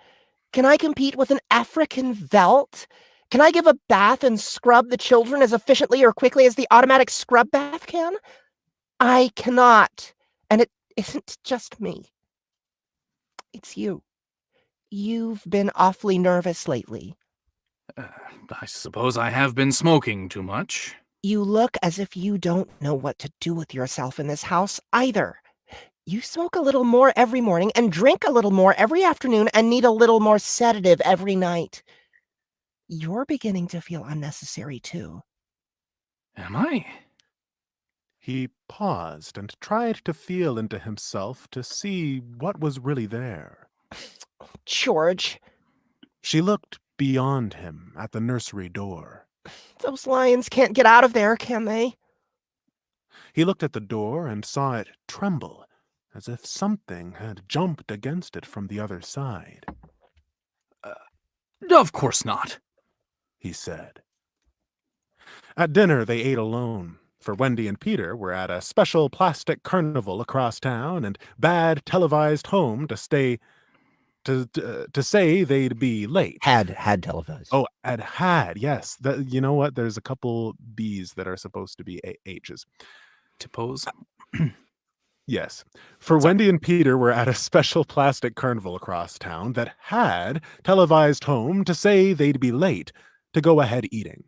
Can I compete with an African Veldt? Can I give a bath and scrub the children as efficiently or quickly as the automatic scrub bath can? I cannot. And it isn't just me. It's you. You've been awfully nervous lately. I suppose I have been smoking too much. You look as if you don't know what to do with yourself in this house either. You smoke a little more every morning and drink a little more every afternoon and need a little more sedative every night. You're beginning to feel unnecessary too. Am I? He paused and tried to feel into himself to see what was really there. George. She looked beyond him at the nursery door. Those lions can't get out of there, can they? He looked at the door and saw it tremble, as if something had jumped against it from the other side. Of course not, he said. At dinner, they ate alone, for Wendy and Peter were at a special plastic carnival across town and bad televised home to stay to say they'd be late. Had televised. Oh, had, yes. You know what? There's a couple B's that are supposed to be H's. Suppose. Yes. For Wendy and Peter were at a special plastic carnival across town that had televised home to say they'd be late to go ahead eating.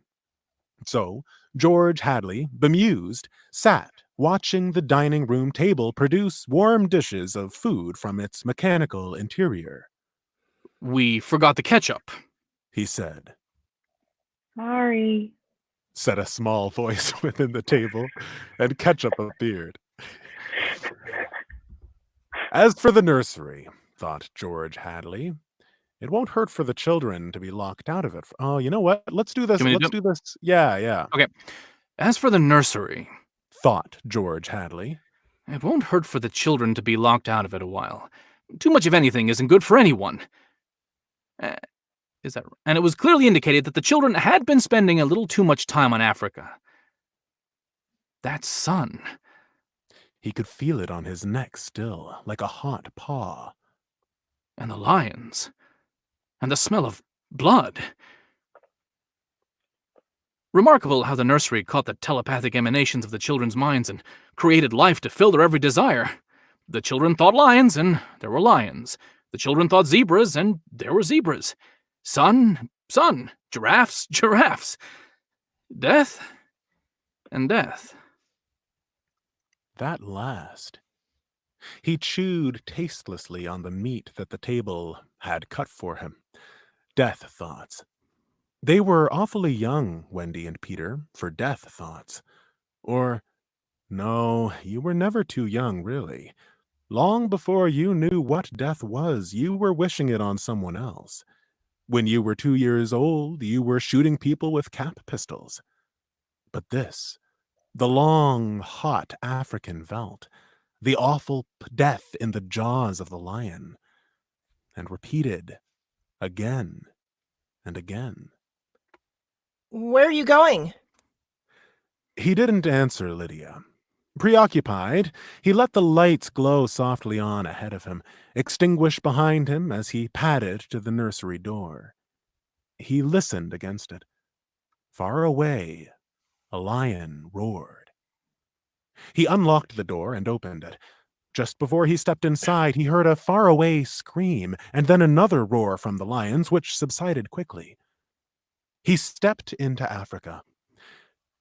So George Hadley, bemused, sat watching the dining room table produce warm dishes of food from its mechanical interior. We forgot the ketchup, he said. Sorry. Said a small voice within the table, and ketchup appeared. As for the nursery, thought George Hadley, it won't hurt for the children to be locked out of it. Oh, you know what? Let's do this. Let's do this. Yeah. Okay. As for the nursery, thought George Hadley, it won't hurt for the children to be locked out of it a while. Too much of anything isn't good for anyone. Is that right? And it was clearly indicated that the children had been spending a little too much time on Africa. That sun. He could feel it on his neck still, like a hot paw. And the lions. And the smell of blood. Remarkable how the nursery caught the telepathic emanations of the children's minds and created life to fill their every desire. The children thought lions, and there were lions. The children thought zebras, and there were zebras. Sun, sun. Giraffes, giraffes. Death, and death. That last. He chewed tastelessly on the meat that the table had cut for him. Death thoughts. They were awfully young, Wendy and Peter, for death thoughts. Or, no, you were never too young, really. Long before you knew what death was, you were wishing it on someone else. When you were 2 years old, you were shooting people with cap pistols. But this, the long, hot African veldt, the awful death in the jaws of the lion, and repeated again and again. Where are you going? He didn't answer Lydia. Preoccupied, he let the lights glow softly on ahead of him, extinguish behind him as he padded to the nursery door. He listened against it. Far away, a lion roared. He unlocked the door and opened it. Just before he stepped inside, he heard a faraway scream, and then another roar from the lions, which subsided quickly. He stepped into Africa.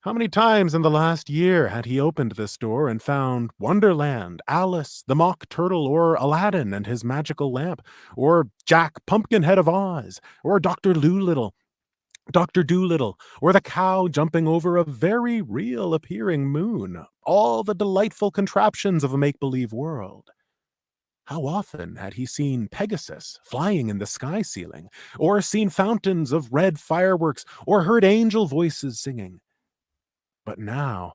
How many times in the last year had he opened this door and found Wonderland, Alice, the Mock Turtle, or Aladdin and his magical lamp, or Jack Pumpkinhead of Oz, or Dr. Dolittle, or the cow jumping over a very real-appearing moon, all the delightful contraptions of a make-believe world. How often had he seen Pegasus flying in the sky ceiling, or seen fountains of red fireworks, or heard angel voices singing? But now,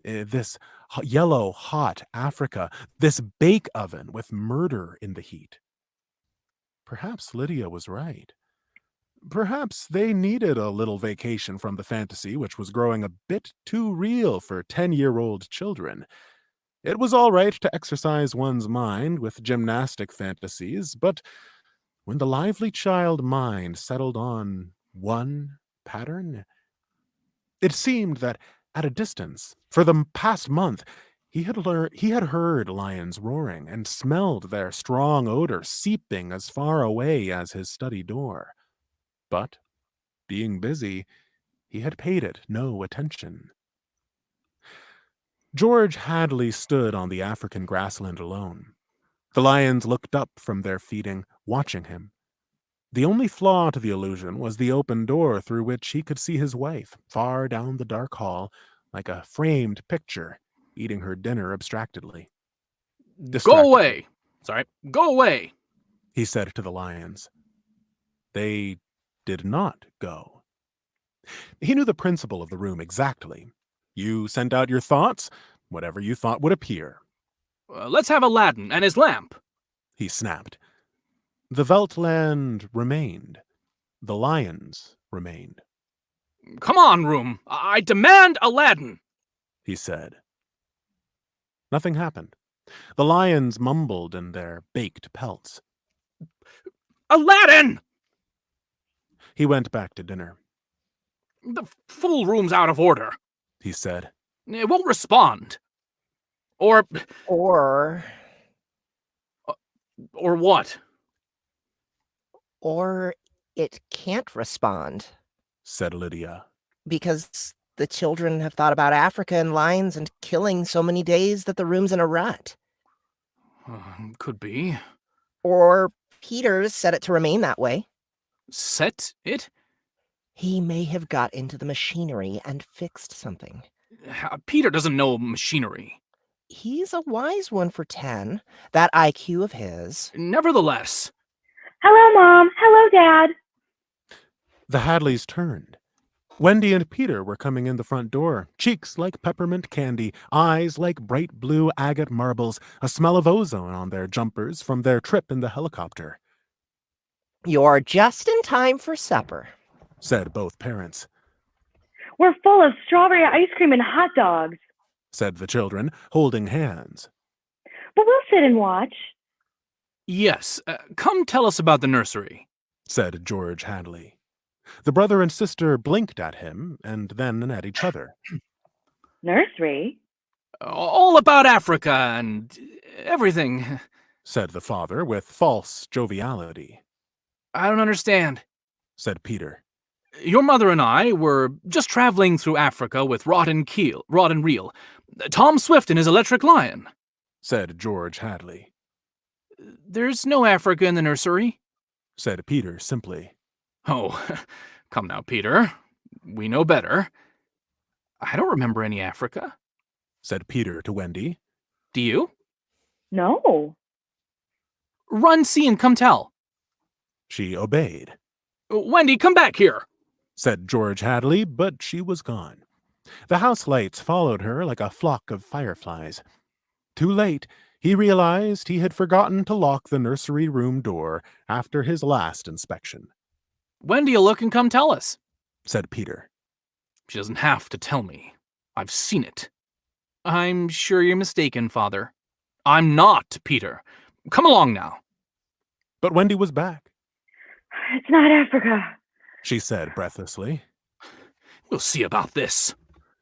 this yellow, hot Africa, this bake oven with murder in the heat. Perhaps Lydia was right. Perhaps they needed a little vacation from the fantasy, which was growing a bit too real for 10-year-old children. It was all right to exercise one's mind with gymnastic fantasies, but when the lively child mind settled on one pattern, it seemed that at a distance, for the past month, he had heard lions roaring and smelled their strong odor seeping as far away as his study door. But, being busy, he had paid it no attention. George Hadley stood on the African grassland alone. The lions looked up from their feeding, watching him. The only flaw to the illusion was the open door through which he could see his wife, far down the dark hall, like a framed picture, eating her dinner abstractedly. Go away! Go away! He said to the lions. They did not go. He knew the principle of the room exactly. You sent out your thoughts, whatever you thought would appear. Let's have Aladdin and his lamp, he snapped. The Veltland remained. The lions remained. Come on, room. I demand Aladdin, he said. Nothing happened. The lions mumbled in their baked pelts. Aladdin! He went back to dinner. The full room's out of order, he said. It won't respond. Or what? Or it can't respond, said Lydia. Because the children have thought about Africa and lions and killing so many days that the room's in a rut. Could be. Or Peter's set it to remain that way. Set it? He may have got into the machinery and fixed something. Peter doesn't know machinery. He's a wise one for 10. That IQ of his. Nevertheless. Hello, Mom. Hello, Dad. The Hadleys turned. Wendy and Peter were coming in the front door, cheeks like peppermint candy, eyes like bright blue agate marbles, a smell of ozone on their jumpers from their trip in the helicopter. You're just in time for supper, said both parents. We're full of strawberry ice cream and hot dogs, said the children, holding hands. But we'll sit and watch. Yes, come tell us about the nursery, said George Hadley. The brother and sister blinked at him and then at each other. Nursery? All about Africa and everything. Said the father with false joviality. I don't understand. Said Peter. Your mother and I were just traveling through Africa with rod and reel. Tom Swift and his electric lion. Said George Hadley. There's no Africa in the nursery. Said Peter simply. Oh, come now, Peter. We know better. I don't remember any Africa. Said Peter to Wendy. Do you? No. Run, see, and come tell. She obeyed. Wendy, come back here. Said George Hadley, but she was gone. The house lights followed her like a flock of fireflies. Too late, he realized he had forgotten to lock the nursery room door after his last inspection. Wendy'll look and come tell us. Said Peter. She doesn't have to tell me. I've seen it. I'm sure you're mistaken, Father. I'm not, Peter. Come along now. But Wendy was back. It's not Africa. She said breathlessly. We'll see about this.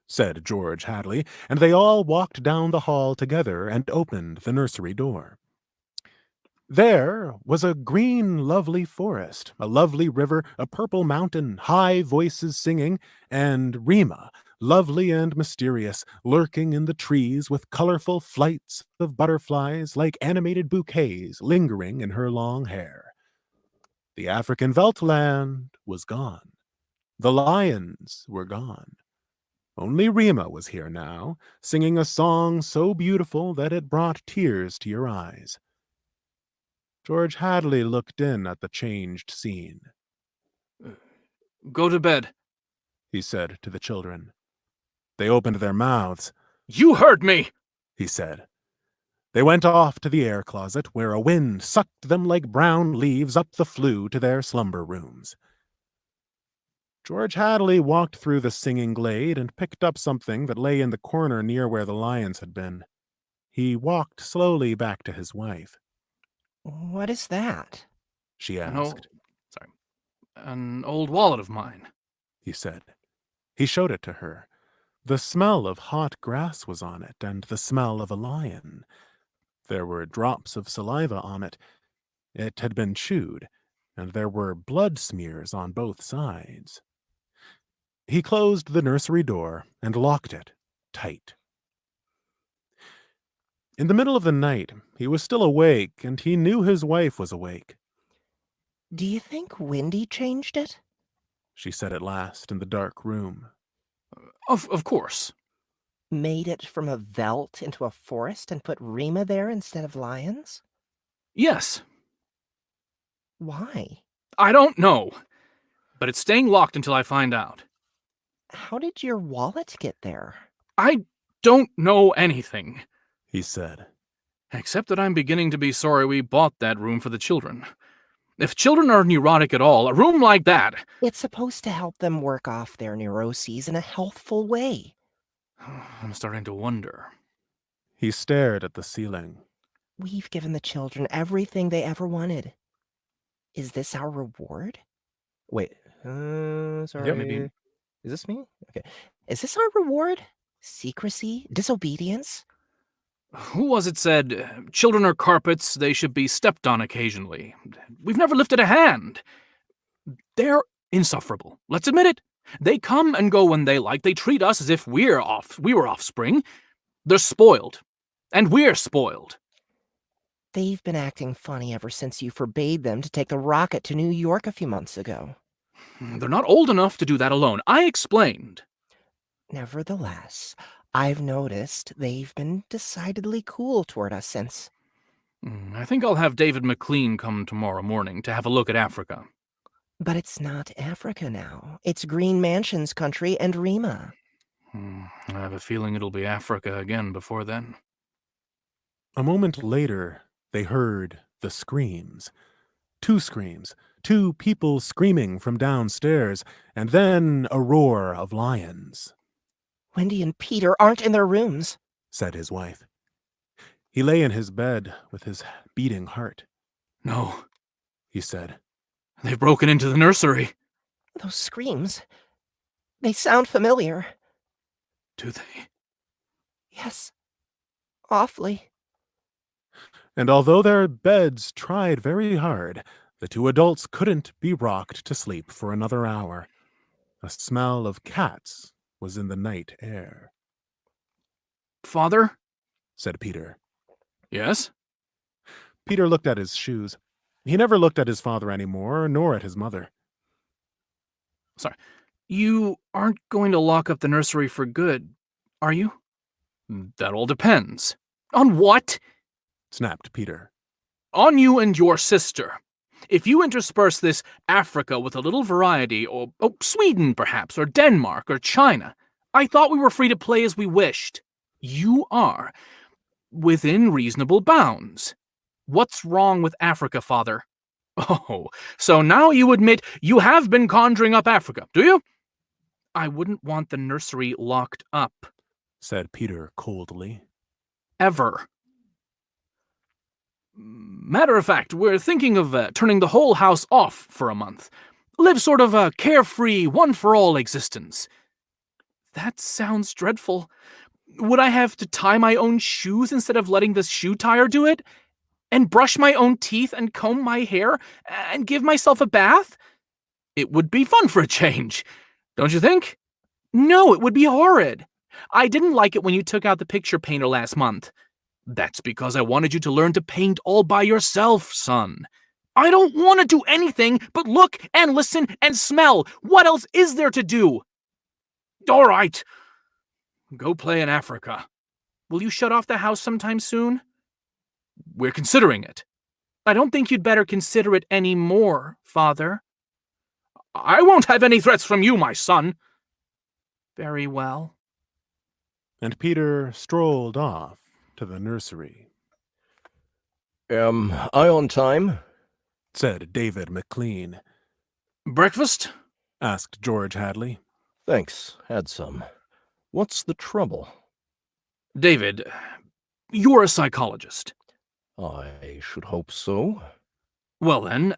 Said George Hadley, and they all walked down the hall together and opened the nursery door. There was a green, lovely forest, a lovely river, a purple mountain, high voices singing, and Rima, lovely and mysterious, lurking in the trees with colorful flights of butterflies like animated bouquets lingering in her long hair. The African Veldt land was gone. The lions were gone. Only Rima was here now, singing a song so beautiful that it brought tears to your eyes. George Hadley looked in at the changed scene. Go to bed, He said to the children. They opened their mouths. You heard me, He said. They went off to the air closet, where a wind sucked them like brown leaves up the flue to their slumber rooms. George Hadley walked through the singing glade and picked up something that lay in the corner near where the lions had been. He walked slowly back to his wife. What is that? She An asked. An old wallet of mine. He said. He showed it to her. The smell of hot grass was on it, and the smell of a lion. There were drops of saliva on it. It had been chewed, and there were blood smears on both sides. He closed the nursery door and locked it tight. In the middle of the night, he was still awake, and he knew his wife was awake. Do you think Wendy changed it? She said at last in the dark room. Of course. Made it from a veldt into a forest and put Rima there instead of lions? Yes. Why? I don't know. But it's staying locked until I find out. How did your wallet get there? I don't know anything. He said. Except that I'm beginning to be sorry we bought that room for the children. If children are neurotic at all, a room like that... It's supposed to help them work off their neuroses in a healthful way. I'm starting to wonder. He stared at the ceiling. We've given the children everything they ever wanted. Is this our reward? Wait, sorry. Yeah, maybe. Is this me? Okay. Is this our reward? Secrecy? Disobedience? Who was it said, children are carpets, they should be stepped on occasionally. We've never lifted a hand. They're insufferable. Let's admit it. They come and go when they like. They treat us as if we were offspring. They're spoiled. And we're spoiled. They've been acting funny ever since you forbade them to take the rocket to New York a few months ago. They're not old enough to do that alone. I explained. Nevertheless, I've noticed they've been decidedly cool toward us since. I think I'll have David McLean come tomorrow morning to have a look at Africa. But it's not Africa now. It's Green Mansion's country and Rima. Hmm. I have a feeling it'll be Africa again before then. A moment later, they heard the screams. Two screams, two people screaming from downstairs, and then a roar of lions. Wendy and Peter aren't in their rooms, said his wife. He lay in his bed with his beating heart. No, he said. They've broken into the nursery. Those screams. They sound familiar. Do they? Yes. Awfully. And although their beds tried very hard, the two adults couldn't be rocked to sleep for another hour. A smell of cats was in the night air. Father? Said Peter. Yes? Peter looked at his shoes. He never looked at his father anymore, nor at his mother. Sorry. You aren't going to lock up the nursery for good, are you? That all depends. On what? Snapped Peter. On you and your sister. If you intersperse this Africa with a little variety, or Sweden perhaps, or Denmark, or China, I thought we were free to play as we wished. You are. Within reasonable bounds. What's wrong with Africa, Father? Oh, so now you admit you have been conjuring up Africa, do you? I wouldn't want the nursery locked up. Said Peter coldly. Ever. Matter of fact, we're thinking of turning the whole house off for a month. Live sort of a carefree, one-for-all existence. That sounds dreadful. Would I have to tie my own shoes instead of letting the shoe tire do it? And brush my own teeth and comb my hair and give myself a bath? It would be fun for a change, don't you think? No, it would be horrid. I didn't like it when you took out the picture painter last month. That's because I wanted you to learn to paint all by yourself, son. I don't want to do anything but look and listen and smell. What else is there to do? All right. Go play in Africa. Will you shut off the house sometime soon? We're considering it. I don't think you'd better consider it any more, Father. I won't have any threats from you, my son. Very well. And Peter strolled off to the nursery. Am I on time? Said David McLean. Breakfast? Asked George Hadley. Thanks, had some. What's the trouble? David, you're a psychologist. I should hope so. Well then,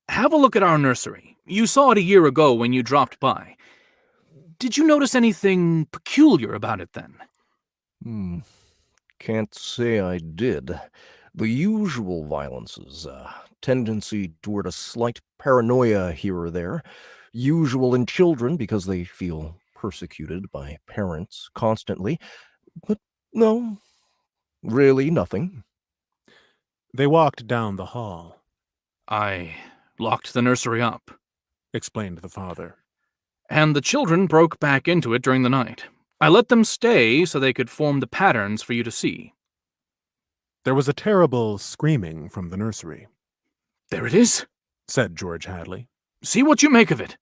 have a look at our nursery. You saw it a year ago when you dropped by. Did you notice anything peculiar about it then? Can't say I did. The usual violences, tendency toward a slight paranoia here or there, usual in children because they feel persecuted by parents constantly. But no, really nothing. They walked down the hall. I locked the nursery up, Explained the father. and the children broke back into it during the night. I let them stay so they could form the patterns for you to see. There was a terrible screaming from the nursery. There it is, Said George Hadley. See what you make of it.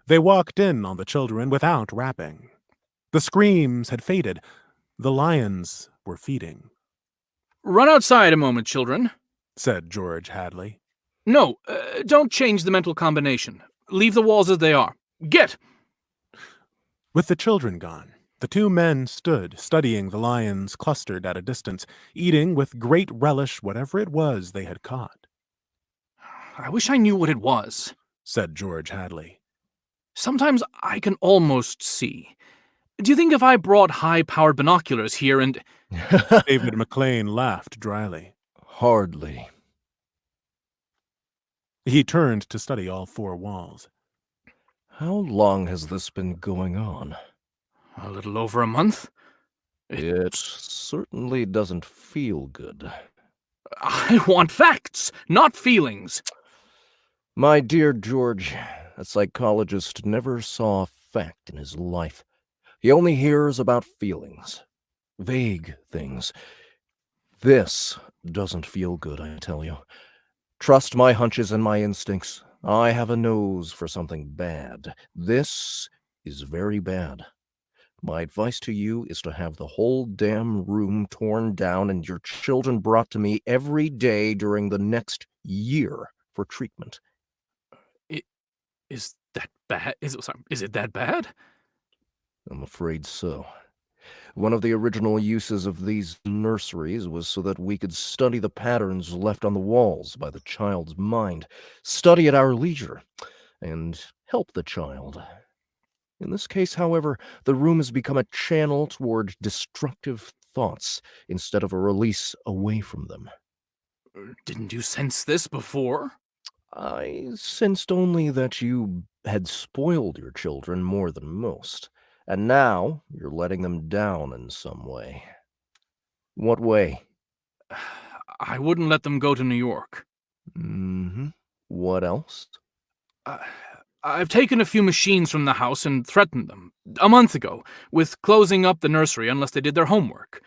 They walked in on the children without rapping. The screams had faded. The lions were feeding. Run outside a moment, children. Said George Hadley. No, don't change the mental combination. Leave the walls as they are. Get! With the children gone, the two men stood studying the lions clustered at a distance, eating with great relish whatever it was they had caught. I wish I knew what it was. Said George Hadley. Sometimes I can almost see. Do you think if I brought high-powered binoculars here and... David McLean laughed dryly. Hardly. He turned to study all four walls. How long has this been going on? A little over a month. It certainly doesn't feel good. I want facts, not feelings. My dear George, a psychologist never saw a fact in his life. He only hears about feelings. Vague things. This doesn't feel good, I tell you. Trust my hunches and my instincts. I have a nose for something bad. This is very bad. My advice to you is to have the whole damn room torn down and your children brought to me every day during the next year for treatment. Is that bad? Is it that bad? I'm afraid so. One of the original uses of these nurseries was so that we could study the patterns left on the walls by the child's mind, study at our leisure, and help the child. In this case, however, the room has become a channel toward destructive thoughts instead of a release away from them. Didn't you sense this before? I sensed only that you had spoiled your children more than most, and now you're letting them down in some way. What way? I wouldn't let them go to New York. What else? I've taken a few machines from the house and threatened them, a month ago, with closing up the nursery unless they did their homework.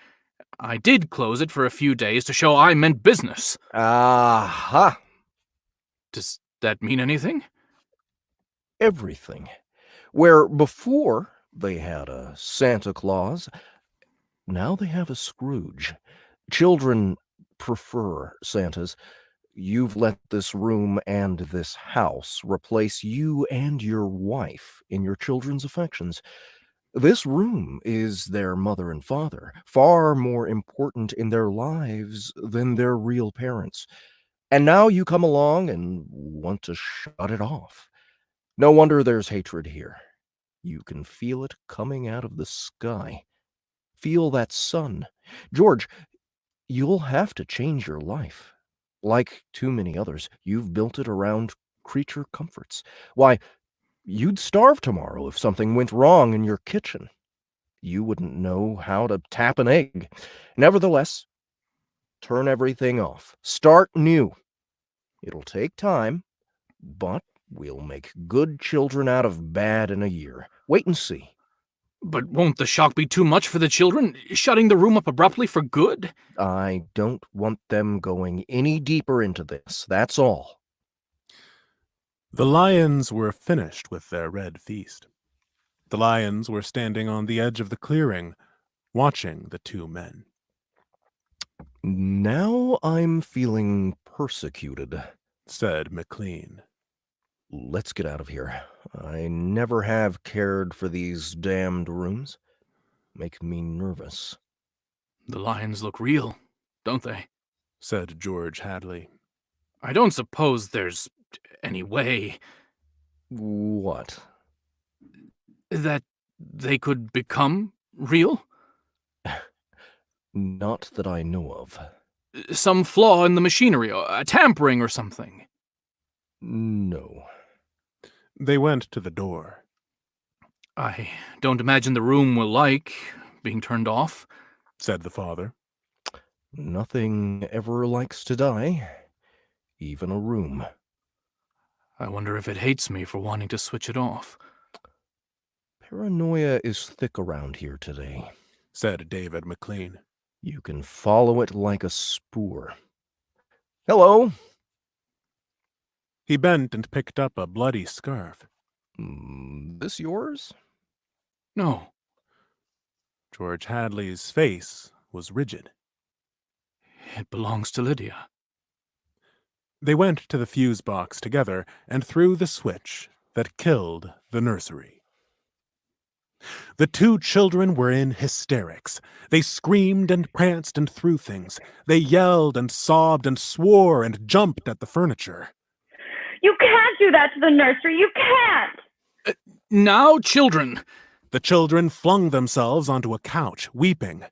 I did close it for a few days to show I meant business. Aha! Does that mean anything? Everything. Where before they had a Santa Claus, now they have a Scrooge. Children prefer Santas. You've let this room and this house replace you and your wife in your children's affections. This room is their mother and father, far more important in their lives than their real parents. And now you come along and want to shut it off. No wonder there's hatred here. You can feel it coming out of the sky. Feel that sun. George, you'll have to change your life. Like too many others, you've built it around creature comforts. Why, you'd starve tomorrow if something went wrong in your kitchen. You wouldn't know how to tap an egg. Nevertheless, turn everything off. Start new. It'll take time, but we'll make good children out of bad in a year. Wait and see. But won't the shock be too much for the children, shutting the room up abruptly for good? I don't want them going any deeper into this, that's all. The lions were finished with their red feast. The lions were standing on the edge of the clearing, watching the two men. Now I'm feeling persecuted, said McLean. Let's get out of here. I never have cared for these damned rooms. Make me nervous. The lions look real, don't they? Said George Hadley. I don't suppose there's any way... What? That they could become real? Not that I know of. Some flaw in the machinery, a tampering or something? No. They went to the door. I don't imagine the room will like being turned off, said the father. Nothing ever likes to die, even a room. I wonder if it hates me for wanting to switch it off. Paranoia is thick around here today, said David McLean. You can follow it like a spoor. Hello. He bent and picked up a bloody scarf. This yours? No. George Hadley's face was rigid. It belongs to Lydia. They went to the fuse box together and threw the switch that killed the nursery. The two children were in hysterics. They screamed and pranced and threw things. They yelled and sobbed and swore and jumped at the furniture. You can't do that to the nursery. You can't. Now, children. The children flung themselves onto a couch, weeping.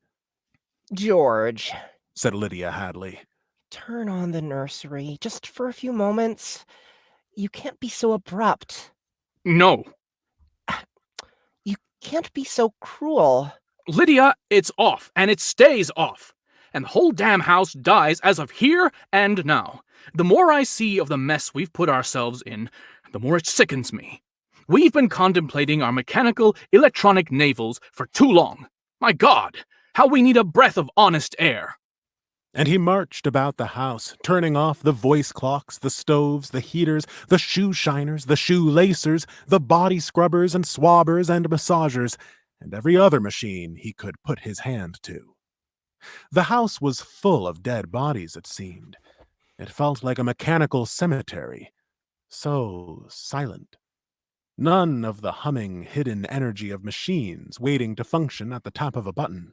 George, said Lydia Hadley. Turn on the nursery just for a few moments. You can't be so abrupt. No. You can't be so cruel. Lydia, it's off, and it stays off. And the whole damn house dies as of here and now. The more I see of the mess we've put ourselves in, the more it sickens me. We've been contemplating our mechanical, electronic navels for too long. My God, how we need a breath of honest air. And he marched about the house, turning off the voice clocks, the stoves, the heaters, the shoe shiners, the shoelacers, the body scrubbers and swabbers and massagers, and every other machine he could put his hand to. The house was full of dead bodies, it seemed. It felt like a mechanical cemetery, so silent. None of the humming, hidden energy of machines waiting to function at the tap of a button.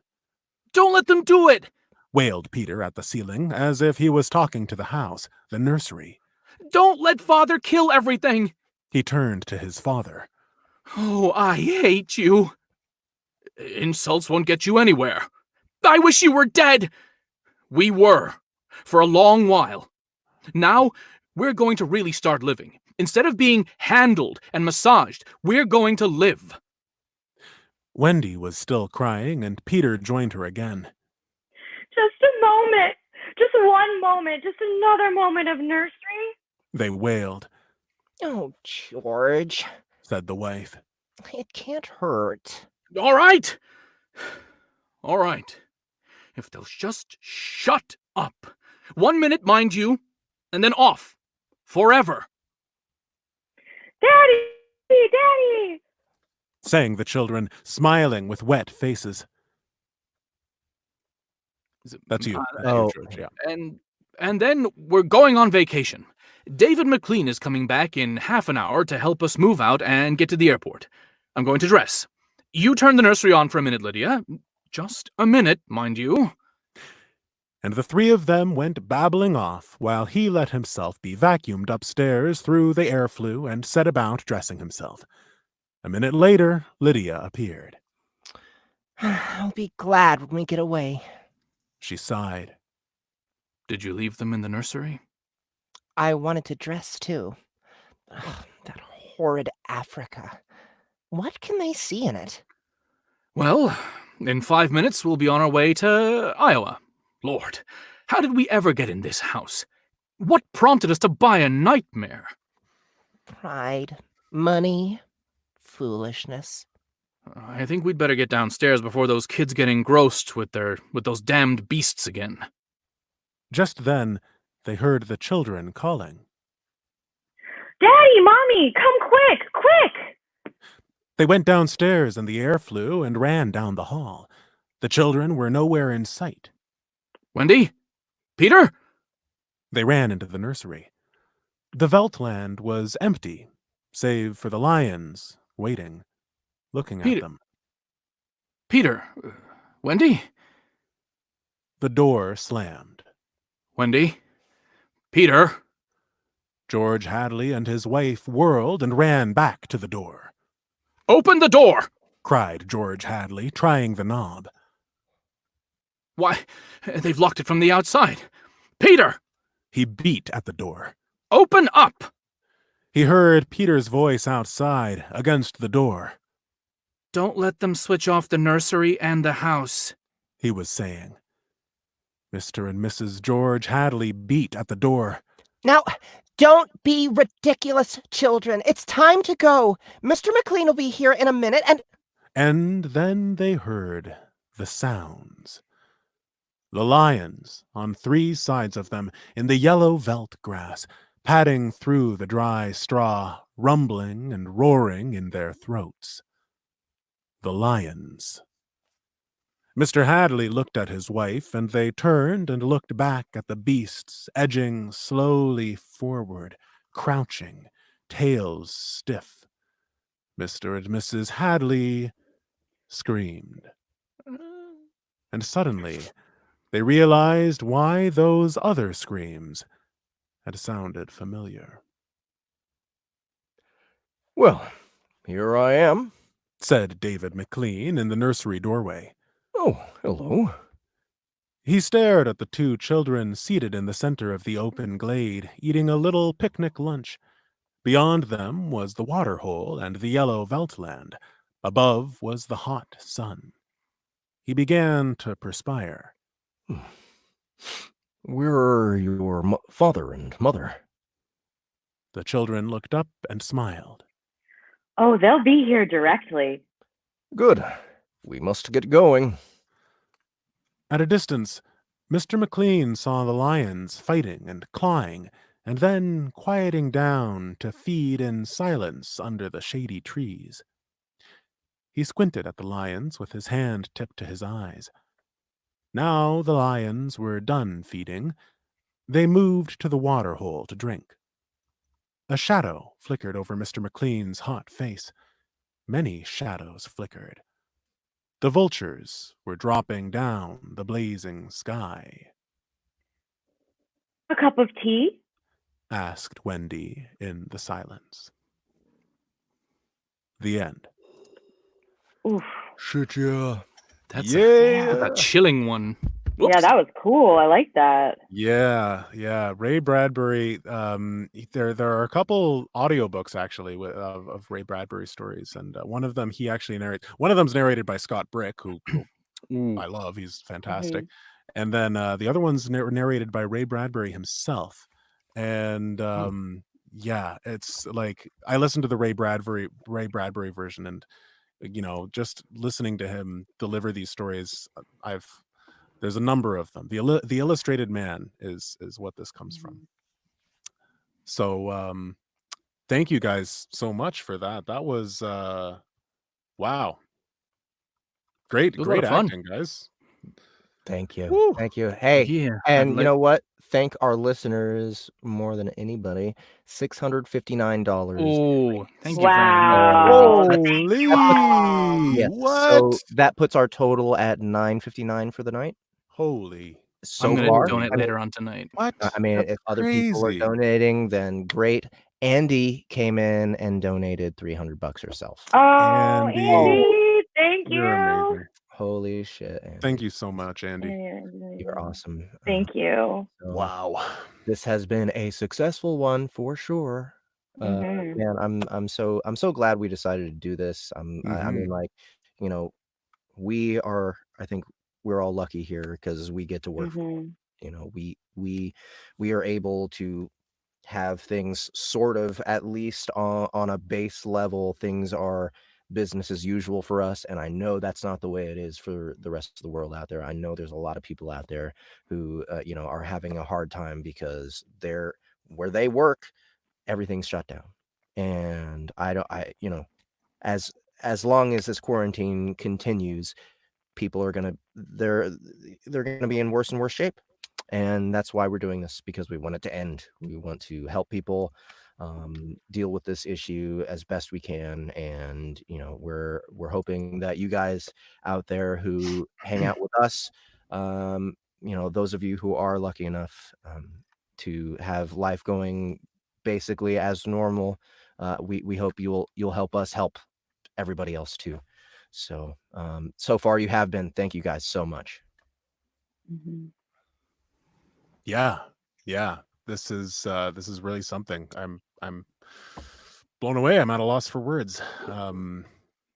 Don't let them do it! Wailed Peter at the ceiling, as if he was talking to the house, the nursery. Don't let Father kill everything! He turned to his father. Oh, I hate you. Insults won't get you anywhere. I wish you were dead. We were, for a long while. Now, we're going to really start living. Instead of being handled and massaged, we're going to live. Wendy was still crying, and Peter joined her again. Just a moment. Just one moment. Just another moment of nursery. They wailed. Oh, George, Said the wife. it can't hurt. All right. All right. If they'll just shut up. 1 minute, mind you, and then off. Forever. Daddy! Daddy! Sang the children, smiling with wet faces. That's you. That's you, George, yeah. And then we're going on vacation. David McLean is coming back in half an hour to help us move out and get to the airport. I'm going to dress. You turn the nursery on for a minute, Lydia. Just a minute, mind you. And the three of them went babbling off, while he let himself be vacuumed upstairs through the air flue and set about dressing himself. A minute later, Lydia appeared. I'll be glad when we get away. She sighed. Did you leave them in the nursery? I wanted to dress too. Ugh, that horrid Africa. What can they see in it? Well, in 5 minutes we'll be on our way to Iowa. Lord, how did we ever get in this house? What prompted us to buy a nightmare? Pride, money, foolishness. I think we'd better get downstairs before those kids get engrossed with those damned beasts again. Just then, they heard the children calling. Daddy! Mommy! Come quick! Quick! They went downstairs and the air flew and ran down the hall. The children were nowhere in sight. Wendy? Peter? They ran into the nursery. The Veldt land was empty, save for the lions, waiting, looking at them. Peter? Wendy? The door slammed. Wendy? Peter? George Hadley and his wife whirled and ran back to the door. Open the door! Cried George Hadley, trying the knob. Why, they've locked it from the outside. Peter! He beat at the door. Open up! He heard Peter's voice outside, against the door. Don't let them switch off the nursery and the house, he was saying. Mr. and Mrs. George Hadley beat at the door. Now, don't be ridiculous, children. It's time to go. Mr. McLean will be here in a minute, And then they heard the sounds. The lions, on 3 sides of them, in the yellow veldt grass, padding through the dry straw, rumbling and roaring in their throats. The lions. Mr. Hadley looked at his wife, and they turned and looked back at the beasts, edging slowly forward, crouching, tails stiff. Mr. and Mrs. Hadley screamed. And suddenly, they realized why those other screams had sounded familiar. Well, here I am, said David McLean in the nursery doorway. Oh, hello. He stared at the 2 children seated in the center of the open glade, eating a little picnic lunch. Beyond them was the water hole and the yellow veldt land. Above was the hot sun. He began to perspire. Where are your father and mother? The children looked up and smiled. Oh, they'll be here directly. Good. We must get going. At a distance, Mr. McLean saw the lions fighting and clawing, and then quieting down to feed in silence under the shady trees. He squinted at the lions with his hand tipped to his eyes. Now the lions were done feeding. They moved to the water hole to drink. A shadow flickered over Mr. McLean's hot face. Many shadows flickered. The vultures were dropping down the blazing sky. A cup of tea? Asked Wendy in the silence. The end. Oof. Shit, yeah. That's Yeah. a chilling one. Whoops. Yeah, that was cool. I like that. Yeah. Ray Bradbury. There are a couple audiobooks actually of Ray Bradbury stories, and one of them he actually narrates. One of them's narrated by Scott Brick, who Ooh. I love. He's fantastic. And then the other one's narrated by Ray Bradbury himself. And yeah, it's like I listened to the Ray Bradbury version, and just listening to him deliver these stories, there's a number of them. The Illustrated Man is what this comes from. So thank you guys so much for that. That was wow. Great It was a lot of fun. acting, guys. Thank you. Woo. Thank you. Hey, Yeah. and you know what? Thank our listeners more than anybody. $659. Oh, thank you Wow. very much. Holy Yes. what? So that puts our total at $959 for the night. Holy. So I'm gonna far, donate I mean, later on tonight. What? I mean, That's if other people are crazy. donating, then great. Andy came in and donated $300 herself. Oh, Andy, Andy, thank you're you. amazing. Holy shit, Andy. Thank you so much, Andy. You're awesome. Thank you. So Wow. this has been a successful one for sure. Man, I'm so glad we decided to do this. I mean, like, I think we're all lucky here because we get to work. We are able to have things sort of at least on a base level. Things are business as usual for us, and I know that's not the way it is for the rest of the world out there. I know there's a lot of people out there who are having a hard time because where they work, everything's shut down. And as long as this quarantine continues, people are they're gonna be in worse and worse shape. And that's why we're doing this, because we want it to end. We want to help people deal with this issue as best we can. And we're hoping that you guys out there who hang out with us, those of you who are lucky enough to have life going basically as normal, we hope you'll help us help everybody else too. So so far you have been. Thank you guys so much. Yeah. This is really something. I'm blown away. I'm at a loss for words.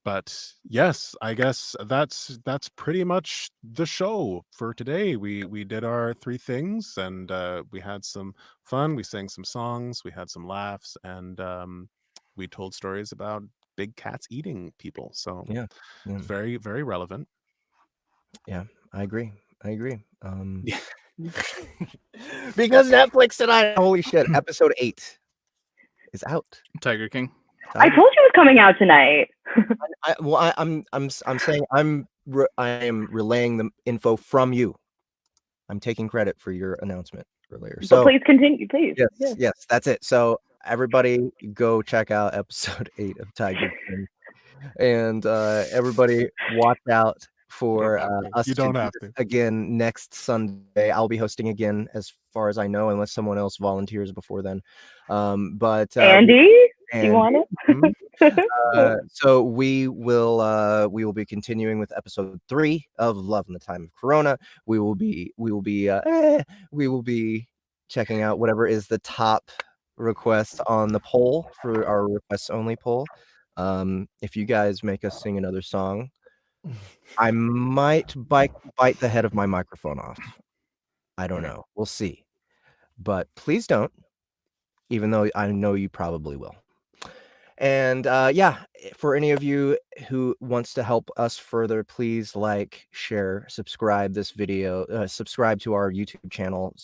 But yes, I guess that's pretty much the show for today. We did our 3 things, and we had some fun. We sang some songs. We had some laughs, and we told stories about big cats eating people. So Yeah. very, very relevant. Yeah, I agree. Yeah. Because Netflix tonight, holy shit, episode 8 is out. Tiger King. I told you it was coming out tonight. I'm saying I am relaying the info from you. I'm taking credit for your announcement earlier. But So please continue, please. yes, that's it. So everybody go check out episode 8 of Tiger King. And everybody watch out for us You to don't do have this to. again next Sunday. I'll be hosting again, as far as I know, unless someone else volunteers before then. But Andy, you want it? So we will be continuing with episode 3 of Love in the Time of Corona. We will be checking out whatever is the top request on the poll for our requests only poll. If you guys make us sing another song, I might bite the head of my microphone off. I don't know. We'll see. But please don't, even though I know you probably will. And for any of you who wants to help us further, please like, share, subscribe this video, subscribe to our YouTube channel,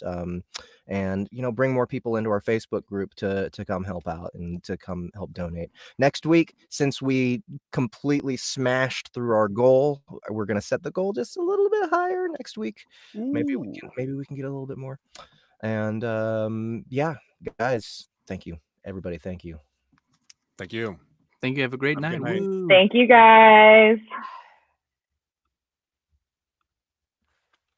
and bring more people into our Facebook group to come help out and to come help donate. Next week, since we completely smashed through our goal, we're gonna set the goal just a little bit higher next week. Maybe we can get a little bit more. And guys, thank you, everybody. Thank you. Thank you. Thank you. Have a great night. Good night. Woo. Thank you, guys.